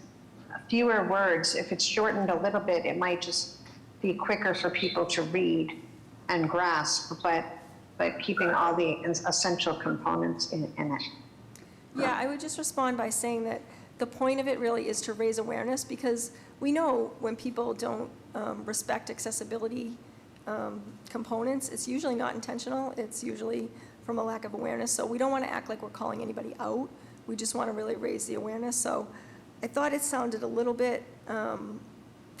Speaker 3: fewer words, if it's shortened a little bit, it might just be quicker for people to read and grasp, but keeping all the essential components in it.
Speaker 19: Yeah, I would just respond by saying that the point of it really is to raise awareness, because we know when people don't respect accessibility components, it's usually not intentional. It's usually from a lack of awareness. So we don't want to act like we're calling anybody out. We just want to really raise the awareness. So I thought it sounded a little bit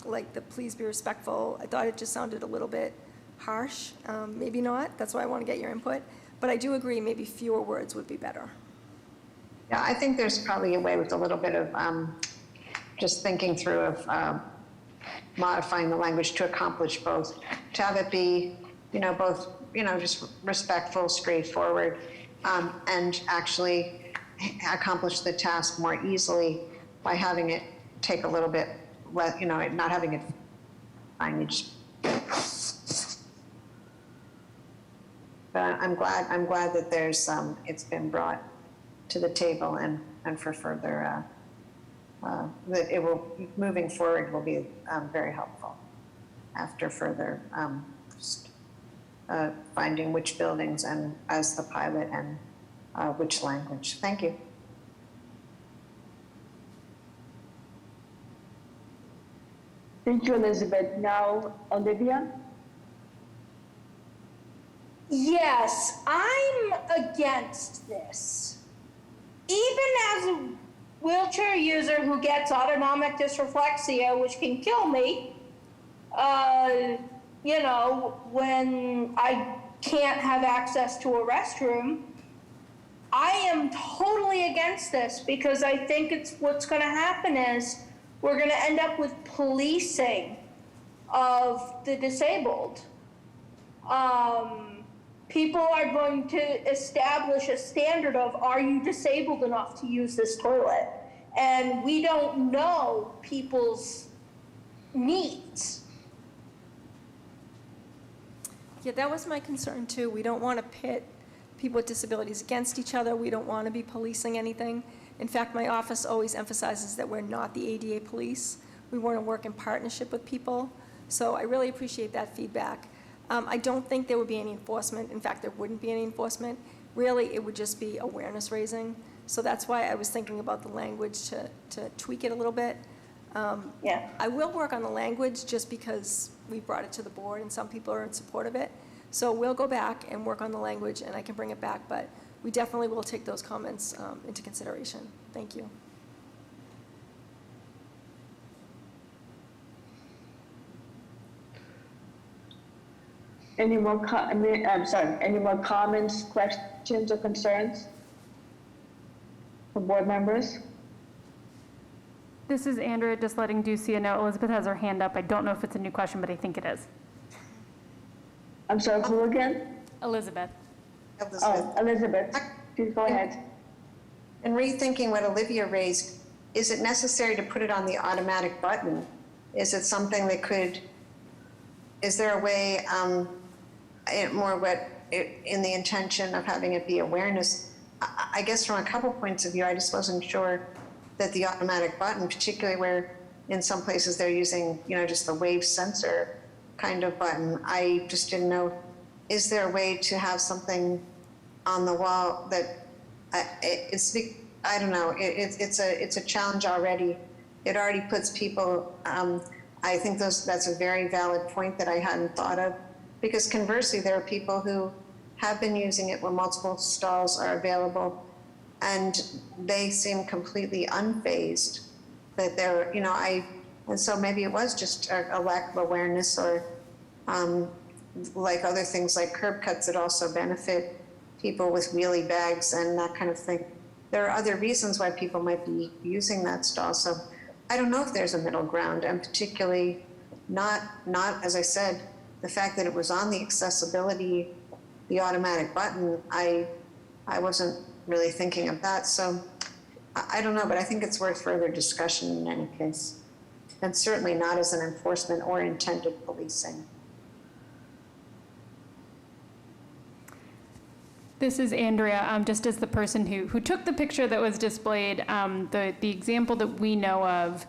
Speaker 19: like the please be respectful. I thought it just sounded a little bit harsh. Maybe not. That's why I want to get your input. But I do agree maybe fewer words would be better.
Speaker 3: Yeah, I think there's probably a way with a little bit of just thinking through of modifying the language to accomplish both, to have it be, both, just respectful, straightforward, and actually accomplish the task more easily by having it take a little bit less, not having it language. But I'm glad that there's it's been brought to the table and for further that it will, moving forward, will be very helpful after further finding which buildings and as the pilot and which language. Thank you.
Speaker 2: Thank you, Elizabeth. Now, Olivia.
Speaker 6: Yes, I'm against this. Even as a wheelchair user who gets autonomic dysreflexia, which can kill me, when I can't have access to a restroom, I am totally against this, because I think what's going to happen is we're going to end up with policing of the disabled. People are going to establish a standard of, are you disabled enough to use this toilet? And we don't know people's needs.
Speaker 19: Yeah, that was my concern too. We don't want to pit people with disabilities against each other. We don't want to be policing anything. In fact, my office always emphasizes that we're not the ADA police. We want to work in partnership with people. So I really appreciate that feedback. I don't think there would be any enforcement. In fact, there wouldn't be any enforcement. Really, it would just be awareness raising. So that's why I was thinking about the language to tweak it a little bit.
Speaker 6: Yeah.
Speaker 19: I will work on the language just because we brought it to the board and some people are in support of it. So we'll go back and work on the language and I can bring it back, but we definitely will take those comments into consideration. Thank you.
Speaker 2: Any more comments, questions, or concerns from board members?
Speaker 1: This is Andrea, just letting Ducia know. Elizabeth has her hand up. I don't know if it's a new question, but I think it is.
Speaker 2: I'm sorry, who again?
Speaker 1: Elizabeth.
Speaker 2: Oh, Elizabeth, please go ahead.
Speaker 3: And rethinking what Olivia raised, is it necessary to put it on the automatic button? Is it something that is there a way, in the intention of having it be awareness? I guess from a couple points of view, I just wasn't sure that the automatic button, particularly where in some places they're using, just the wave sensor kind of button. I just didn't know, is there a way to have something on the wall that I don't know, it's a challenge already. It already puts people, I think that's a very valid point that I hadn't thought of, because conversely, there are people who have been using it where multiple stalls are available, and they seem completely unfazed that they're, and so maybe it was just a lack of awareness, or like other things like curb cuts that also benefit people with wheelie bags and that kind of thing. There are other reasons why people might be using that stall. So I don't know if there's a middle ground, and particularly not, as I said, the fact that it was on the accessibility, the automatic button, I wasn't really thinking of that. So I don't know, but I think it's worth further discussion in any case. And certainly not as an enforcement or intended policing.
Speaker 1: This is Andrea, just as the person who took the picture that was displayed. The example that we know of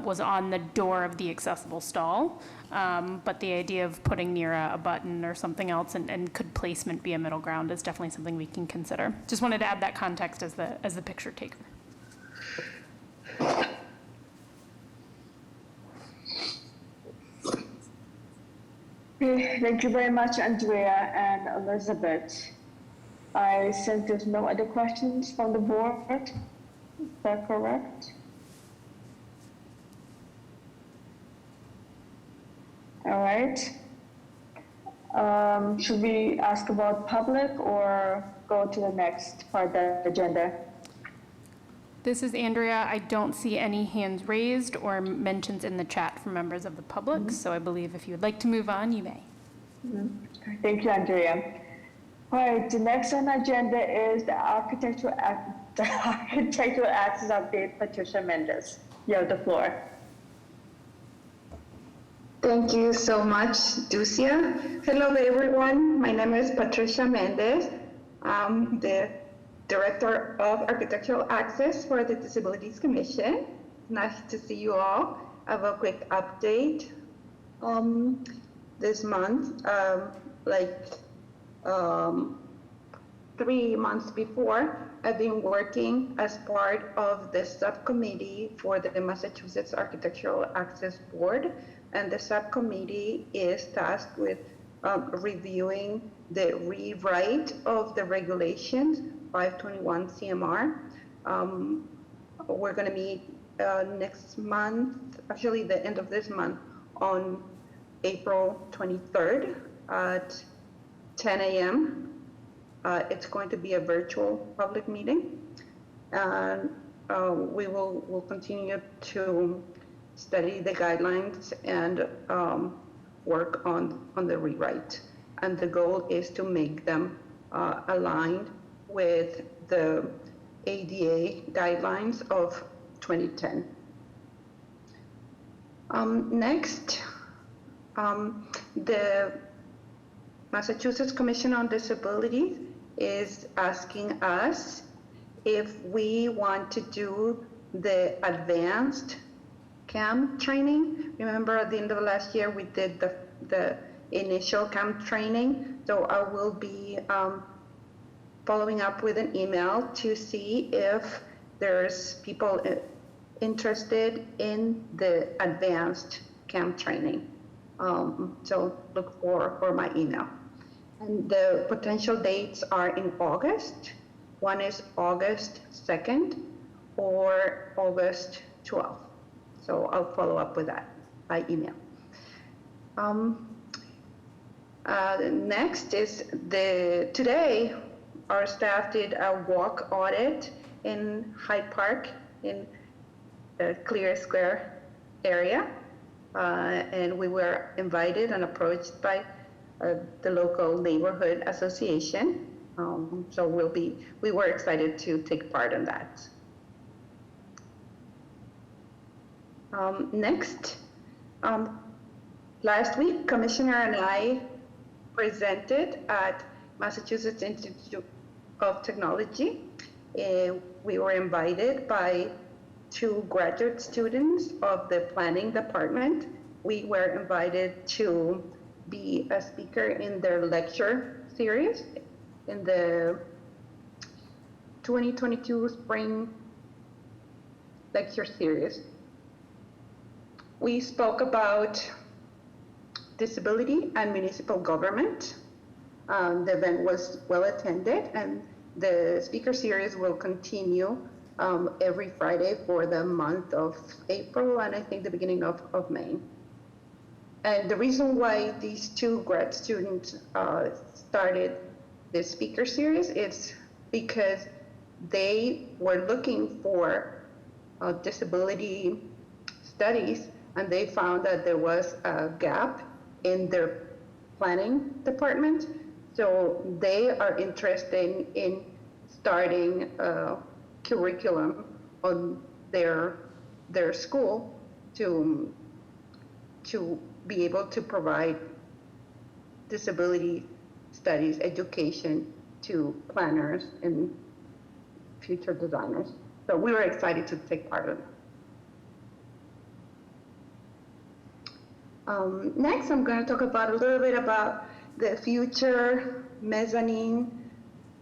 Speaker 1: was on the door of the accessible stall, but the idea of putting near a button or something else, and could placement be a middle ground, is definitely something we can consider. Just wanted to add that context as the picture taker.
Speaker 2: Thank you very much, Andrea and Elizabeth. I think there's no other questions from the board. Is that correct? All right. Should we ask about public or go to the next part of the agenda?
Speaker 1: This is Andrea. I don't see any hands raised or mentions in the chat from members of the public, so I believe if you would like to move on, you may.
Speaker 2: Thank you, Andrea. All right, the next on the agenda is the architectural access update. Patricia Mendez, you have the floor.
Speaker 17: Thank you so much, Ducia. Hello, everyone. My name is Patricia Mendez. I'm the Director of Architectural Access for the Disabilities Commission. Nice to see you all. I have a quick update. This month, 3 months before, I've been working as part of the subcommittee for the Massachusetts Architectural Access Board, and the subcommittee is tasked with reviewing the rewrite of the regulations 521 CMR. We're going to meet next month, actually the end of this month, on April 23rd at 10 a.m. It's going to be a virtual public meeting, and we'll continue to study the guidelines and work on the rewrite. And the goal is to make them aligned with the ADA guidelines of 2010. Next, the Massachusetts Commission on Disabilities is asking us if we want to do the advanced CAM training. Remember, at the end of last year, we did the initial CAM training. So I will be following up with an email to see if there's people interested in the advanced CAM training. So look for my email. And the potential dates are in August. One is August 2nd or August 12th. So I'll follow up with that by email. Next is today our staff did a walk audit in Hyde Park in the Clear Square area. And we were invited and approached by the local neighborhood association. So we were excited to take part in that. Next, last week, Commissioner and I presented at Massachusetts Institute of Technology. We were invited by 2 graduate students of the planning department. We were invited to be a speaker in their lecture series in the 2022 spring lecture series. We spoke about disability and municipal government. The event was well attended, and the speaker series will continue every Friday for the month of April and I think the beginning of May. And the reason why these two grad students started this speaker series is because they were looking for disability studies, and they found that there was a gap in their planning department. So they are interested in starting a curriculum on their school to be able to provide disability studies education to planners and future designers. So we were excited to take part in it. Next, I'm going to talk about a little bit about the future mezzanine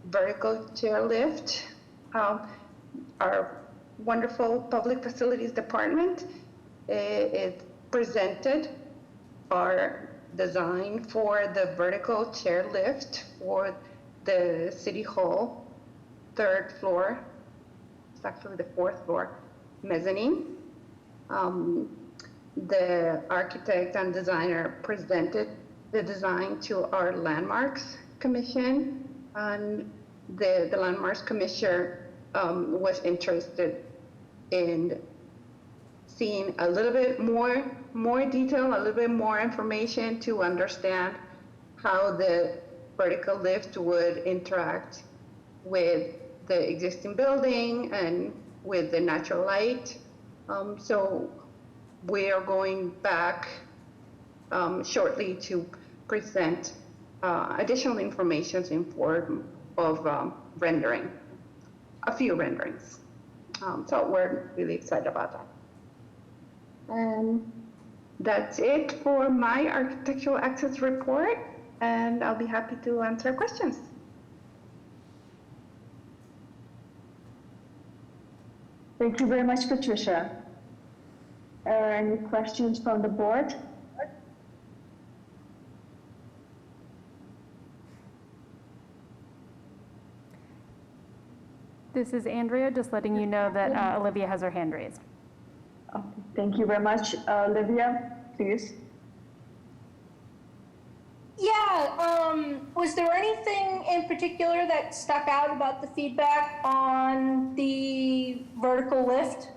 Speaker 17: vertical chairlift. Our wonderful public facilities department it presented our design for the vertical chairlift for the City Hall 3rd floor. It's actually the 4th floor mezzanine. The architect and designer presented the design to our Landmarks Commission, and the Landmarks Commission was interested in seeing a little bit more detail, a little bit more information to understand how the vertical lift would interact with the existing building and with the natural light. So we are going back shortly to present additional information in form of rendering, a few renderings. So we're really excited about that. And that's it for my architectural access report, and I'll be happy to answer questions.
Speaker 2: Thank you very much, Patricia. Are any questions from the board?
Speaker 1: This is Andrea, just letting you know that Olivia has her hand raised.
Speaker 2: Okay, thank you very much. Olivia, please.
Speaker 6: Yeah, was there anything in particular that stuck out about the feedback on the vertical lift?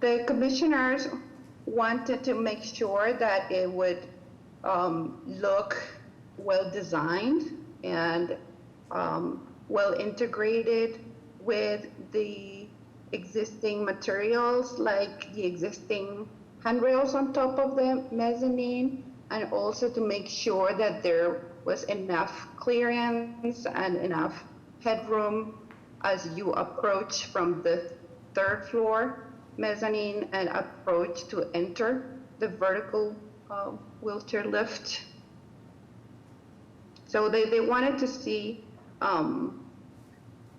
Speaker 17: The commissioners wanted to make sure that it would look well designed and well integrated with the existing materials, like the existing handrails on top of the mezzanine, and also to make sure that there was enough clearance and enough headroom as you approach from the 3rd floor mezzanine and approach to enter the vertical wheelchair lift. So they wanted to see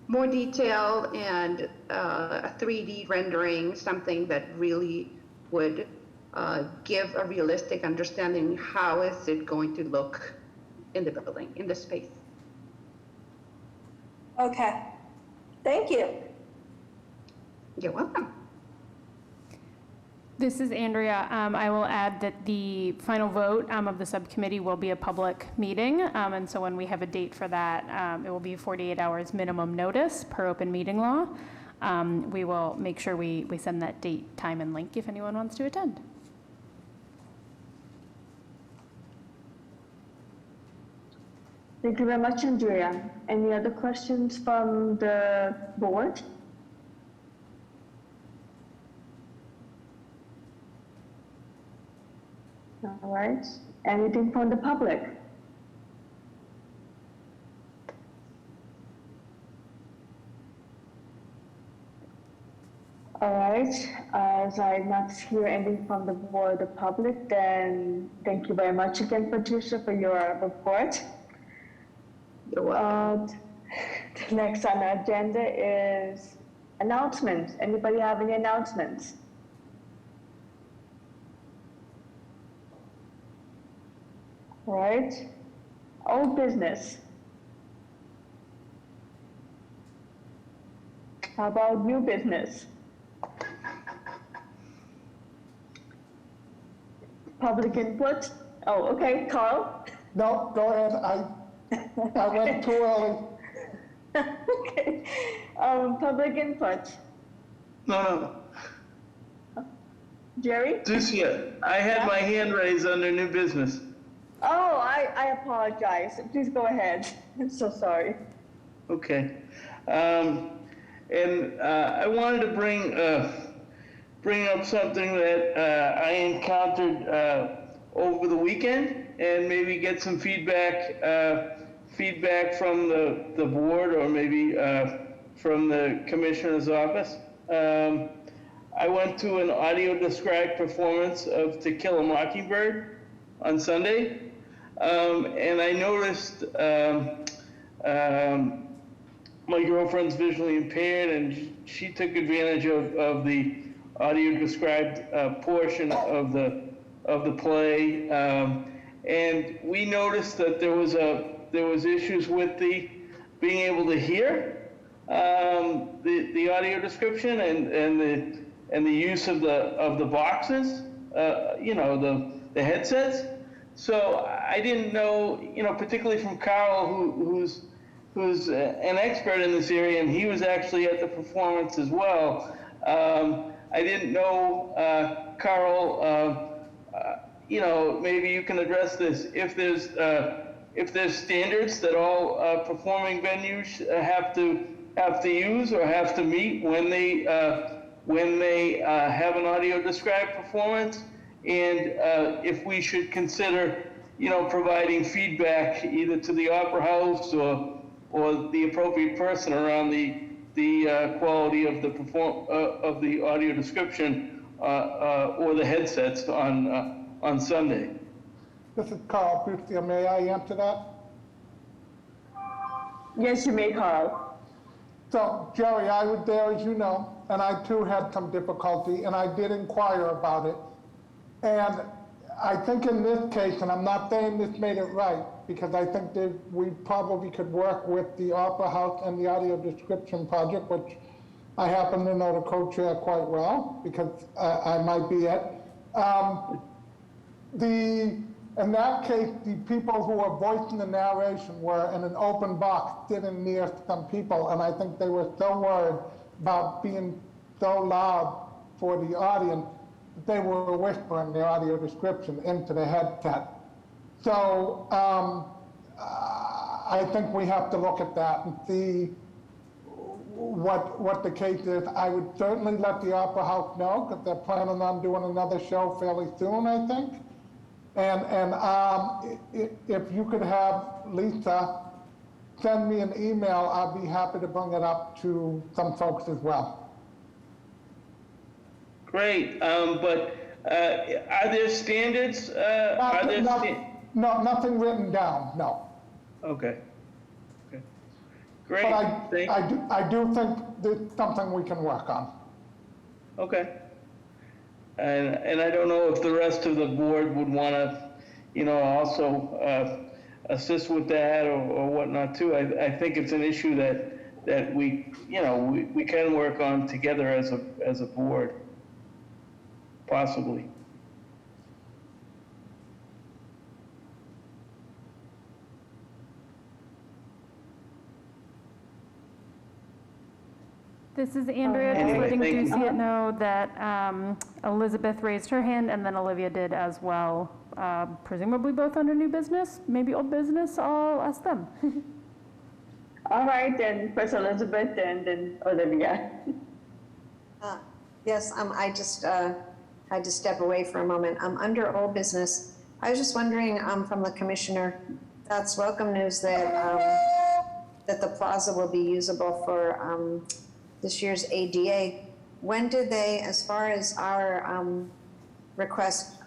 Speaker 17: more detail and a 3D rendering, something that really would give a realistic understanding how is it going to look in the building, in the space.
Speaker 6: Okay, thank you.
Speaker 17: You're welcome.
Speaker 1: This is Andrea. I will add that the final vote of the subcommittee will be a public meeting. And so when we have a date for that, it will be 48 hours minimum notice per open meeting law. We will make sure we send that date, time, and link if anyone wants to attend.
Speaker 2: Thank you very much, Andrea. Any other questions from the board? All right. Anything from the public? All right. As I not hear anything from the board, the public, then thank you very much again, Patricia, for your report.
Speaker 17: You're welcome.
Speaker 2: The next on the agenda is announcements. Anybody have any announcements? All right. Old business. How about new business? Public input? Oh, okay, Carl?
Speaker 7: No, go ahead. I went too early.
Speaker 2: Okay. Public input.
Speaker 4: No.
Speaker 2: Jerry?
Speaker 4: Lucia, I had my hand raised under new business.
Speaker 2: Oh, I apologize. Please go ahead. I'm so sorry.
Speaker 4: Okay. I wanted to bring up something that I encountered over the weekend, and maybe get some feedback from the board, or maybe from the commissioner's office. I went to an audio described performance of To Kill a Mockingbird on Sunday, and I noticed my girlfriend's visually impaired, and she took advantage of the audio described portion of the play, and we noticed that there was issues with the being able to hear the audio description and the use of the boxes, the headsets. So I didn't know, particularly from Carl, who's an expert in this area, and he was actually at the performance as well. I didn't know, Carl, maybe you can address this. If there's standards that all performing venues have to use or have to meet when they have an audio described performance, and if we should consider, providing feedback either to the Opera House or the appropriate person around the quality of the audio description or the headsets on Sunday.
Speaker 7: This is Carl Bustia. May I answer that?
Speaker 2: Yes, you may, Carl.
Speaker 7: So, Jerry, I was there, as you know, and I too had some difficulty, and I did inquire about it. And I think in this case, and I'm not saying this made it right, because I think that we probably could work with the Opera House and the audio description project, which I happen to know the co-chair quite well, because I might be it. In that case, the people who were voicing the narration were in an open box sitting near some people, and I think they were so worried about being so loud for the audience that they were whispering the audio description into the headset. So I think we have to look at that and see what the case is. I would certainly let the Opera House know, because they're planning on doing another show fairly soon, I think. And if you could have Lisa send me an email, I'd be happy to bring it up to some folks as well.
Speaker 4: Great, but are there standards?
Speaker 7: No, nothing written down, no.
Speaker 4: Okay. Great.
Speaker 7: But I do think there's something we can work on.
Speaker 4: Okay. And I don't know if the rest of the board would want to, also assist with that or whatnot too. I think it's an issue that we can work on together as a board, possibly.
Speaker 1: This is Andrea, just letting Ducia know that Elizabeth raised her hand, and then Olivia did as well. Presumably both under new business, maybe old business. I'll ask them.
Speaker 2: All right, then first Elizabeth and then Olivia.
Speaker 3: Yes, I just had to step away for a moment. Under old business, I was just wondering from the commissioner, that's welcome news that that the plaza will be usable for this year's ADA. When did they, as far as our request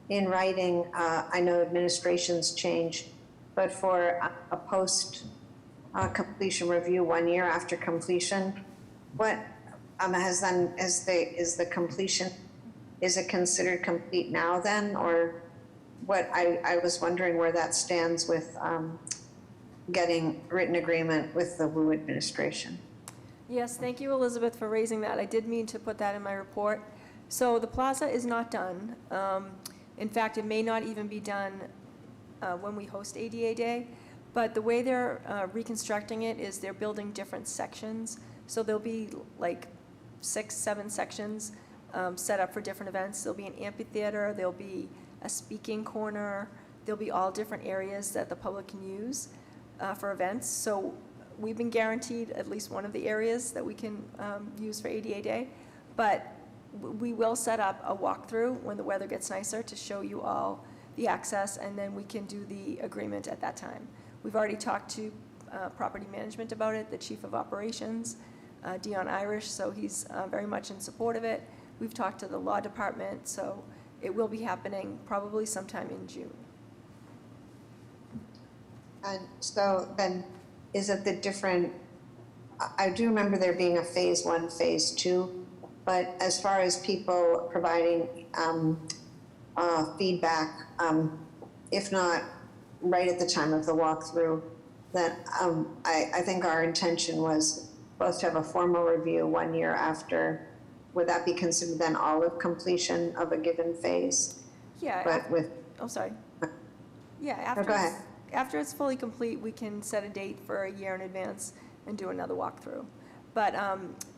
Speaker 3: in writing, I know administrations change, but for a post completion review 1 year after completion, what is the completion, is it considered complete now then, or what I was wondering where that stands with getting written agreement with the WU administration.
Speaker 19: Yes, thank you, Elizabeth, for raising that. I did mean to put that in my report. So the plaza is not done. In fact, it may not even be done when we host ADA Day, but the way they're reconstructing it is they're building different sections. So there'll be like 6, 7 sections set up for different events. There'll be an amphitheater, there'll be a speaking corner, there'll be all different areas that the public can use for events. So we've been guaranteed at least one of the areas that we can use for ADA Day, but we will set up a walkthrough when the weather gets nicer to show you all the access, and then we can do the agreement at that time. We've already talked to property management about it, the chief of operations, Dion Irish, so he's very much in support of it. We've talked to the law department, so it will be happening probably sometime in June.
Speaker 3: And so then, is it the different, I do remember there being a phase 1, phase 2, but as far as people providing feedback, if not right at the time of the walkthrough, that I think our intention was both to have a formal review 1 year after. Would that be considered then all of completion of a given phase?
Speaker 19: Yeah.
Speaker 3: But with,
Speaker 19: oh, sorry. Yeah, after,
Speaker 3: go ahead.
Speaker 19: After it's fully complete, we can set a date for a year in advance and do another walkthrough. But,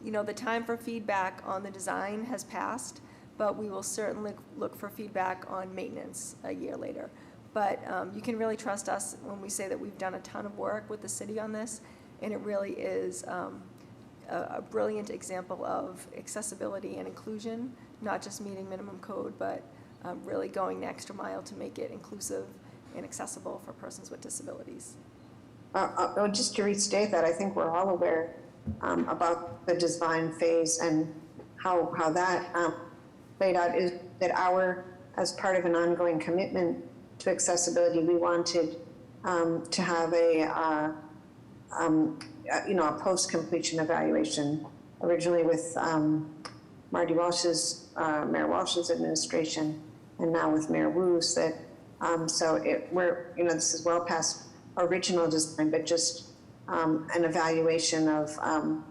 Speaker 19: you know, the time for feedback on the design has passed, but we will certainly look for feedback on maintenance a year later. But you can really trust us when we say that we've done a ton of work with the city on this, and it really is a brilliant example of accessibility and inclusion, not just meeting minimum code, but really going the extra mile to make it inclusive and accessible for persons with disabilities.
Speaker 3: Just to restate that, I think we're all aware about the design phase and how that played out, is that as part of an ongoing commitment to accessibility, we wanted to have a post-completion evaluation, originally with Marty Walsh's, Mayor Walsh's administration, and now with Mayor Wu's, that so this is well past original design, but just an evaluation of how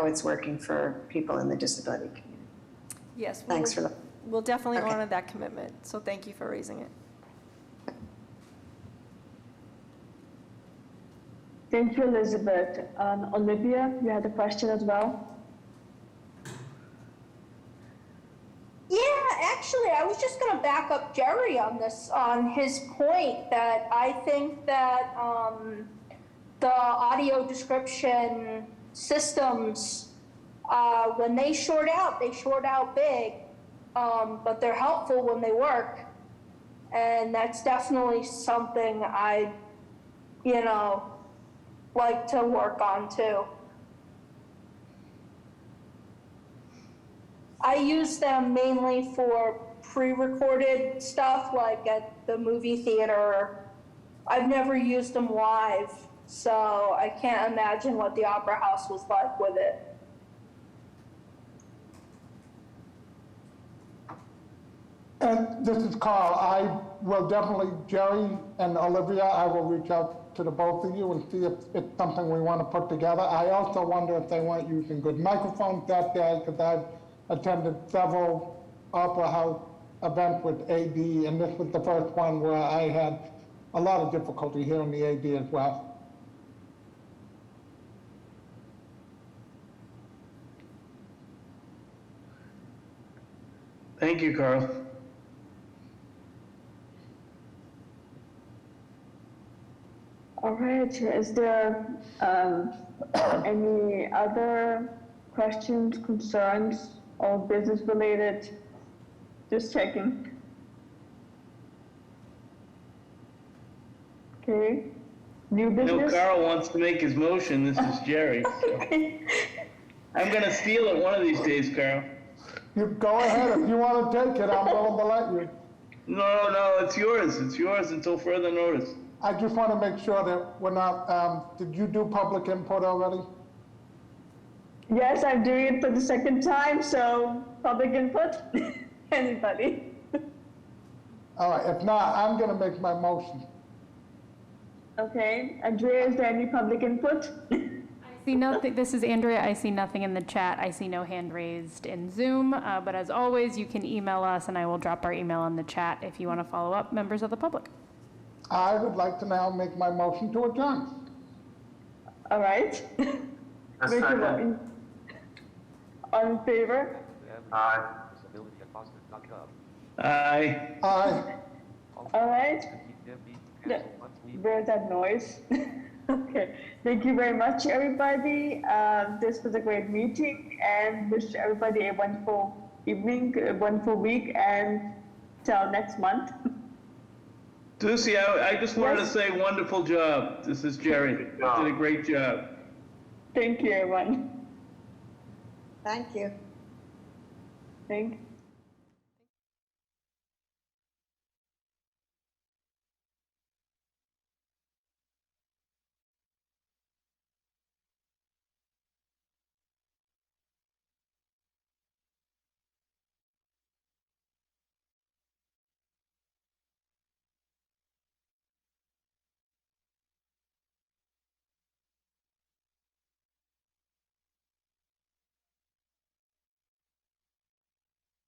Speaker 3: it's working for people in the disability community.
Speaker 19: Yes.
Speaker 3: Thanks for that.
Speaker 19: We'll definitely honor that commitment. So thank you for raising it.
Speaker 2: Thank you, Elizabeth. Olivia, you had a question as well?
Speaker 6: Yeah, actually, I was just going to back up Jerry on this, on his point that I think that the audio description systems, when they short out big, but they're helpful when they work. And that's definitely something I, like to work on too. I use them mainly for pre-recorded stuff, like at the movie theater. I've never used them live, so I can't imagine what the Opera House was like with it.
Speaker 7: And this is Carl. I will definitely, Jerry and Olivia, I will reach out to the both of you and see if it's something we want to put together. I also wonder if they weren't using good microphones that day, because I've attended several Opera House events with AD, and this was the first one where I had a lot of difficulty hearing the AD as well.
Speaker 4: Thank you, Carl.
Speaker 2: All right, is there any other questions, concerns, or business related? Just checking. Okay, new business?
Speaker 4: Carl wants to make his motion. This is Jerry. So. I'm gonna steal it one of these days, Carl.
Speaker 7: You go ahead. If you want to take it, I'm willing to let you.
Speaker 4: No, it's yours. It's yours until further notice.
Speaker 7: I just want to make sure that we're not, did you do public input already?
Speaker 2: Yes, I'm doing it for the second time, so public input, anybody?
Speaker 7: All right, if not, I'm gonna make my motion.
Speaker 2: Okay, Andrea, is there any public input?
Speaker 1: I see nothing, this is Andrea, I see nothing in the chat, I see no hand raised in Zoom, but as always, you can email us and I will drop our email in the chat if you want to follow up, members of the public.
Speaker 7: I would like to now make my motion to adjourn.
Speaker 2: All right.
Speaker 5: A
Speaker 2: Make your
Speaker 5: second.
Speaker 2: motion. All in favor?
Speaker 5: Aye.
Speaker 4: Aye.
Speaker 7: Aye.
Speaker 2: All right. Where's that noise? Okay, thank you very much, everybody. This was a great meeting and wish everybody a wonderful evening, a wonderful week, and till next month.
Speaker 4: Lucy, I just wanted to
Speaker 2: Yes.
Speaker 4: say wonderful job. This is Jerry. You did a great job.
Speaker 2: Thank you, everyone.
Speaker 3: Thank you.
Speaker 2: Thank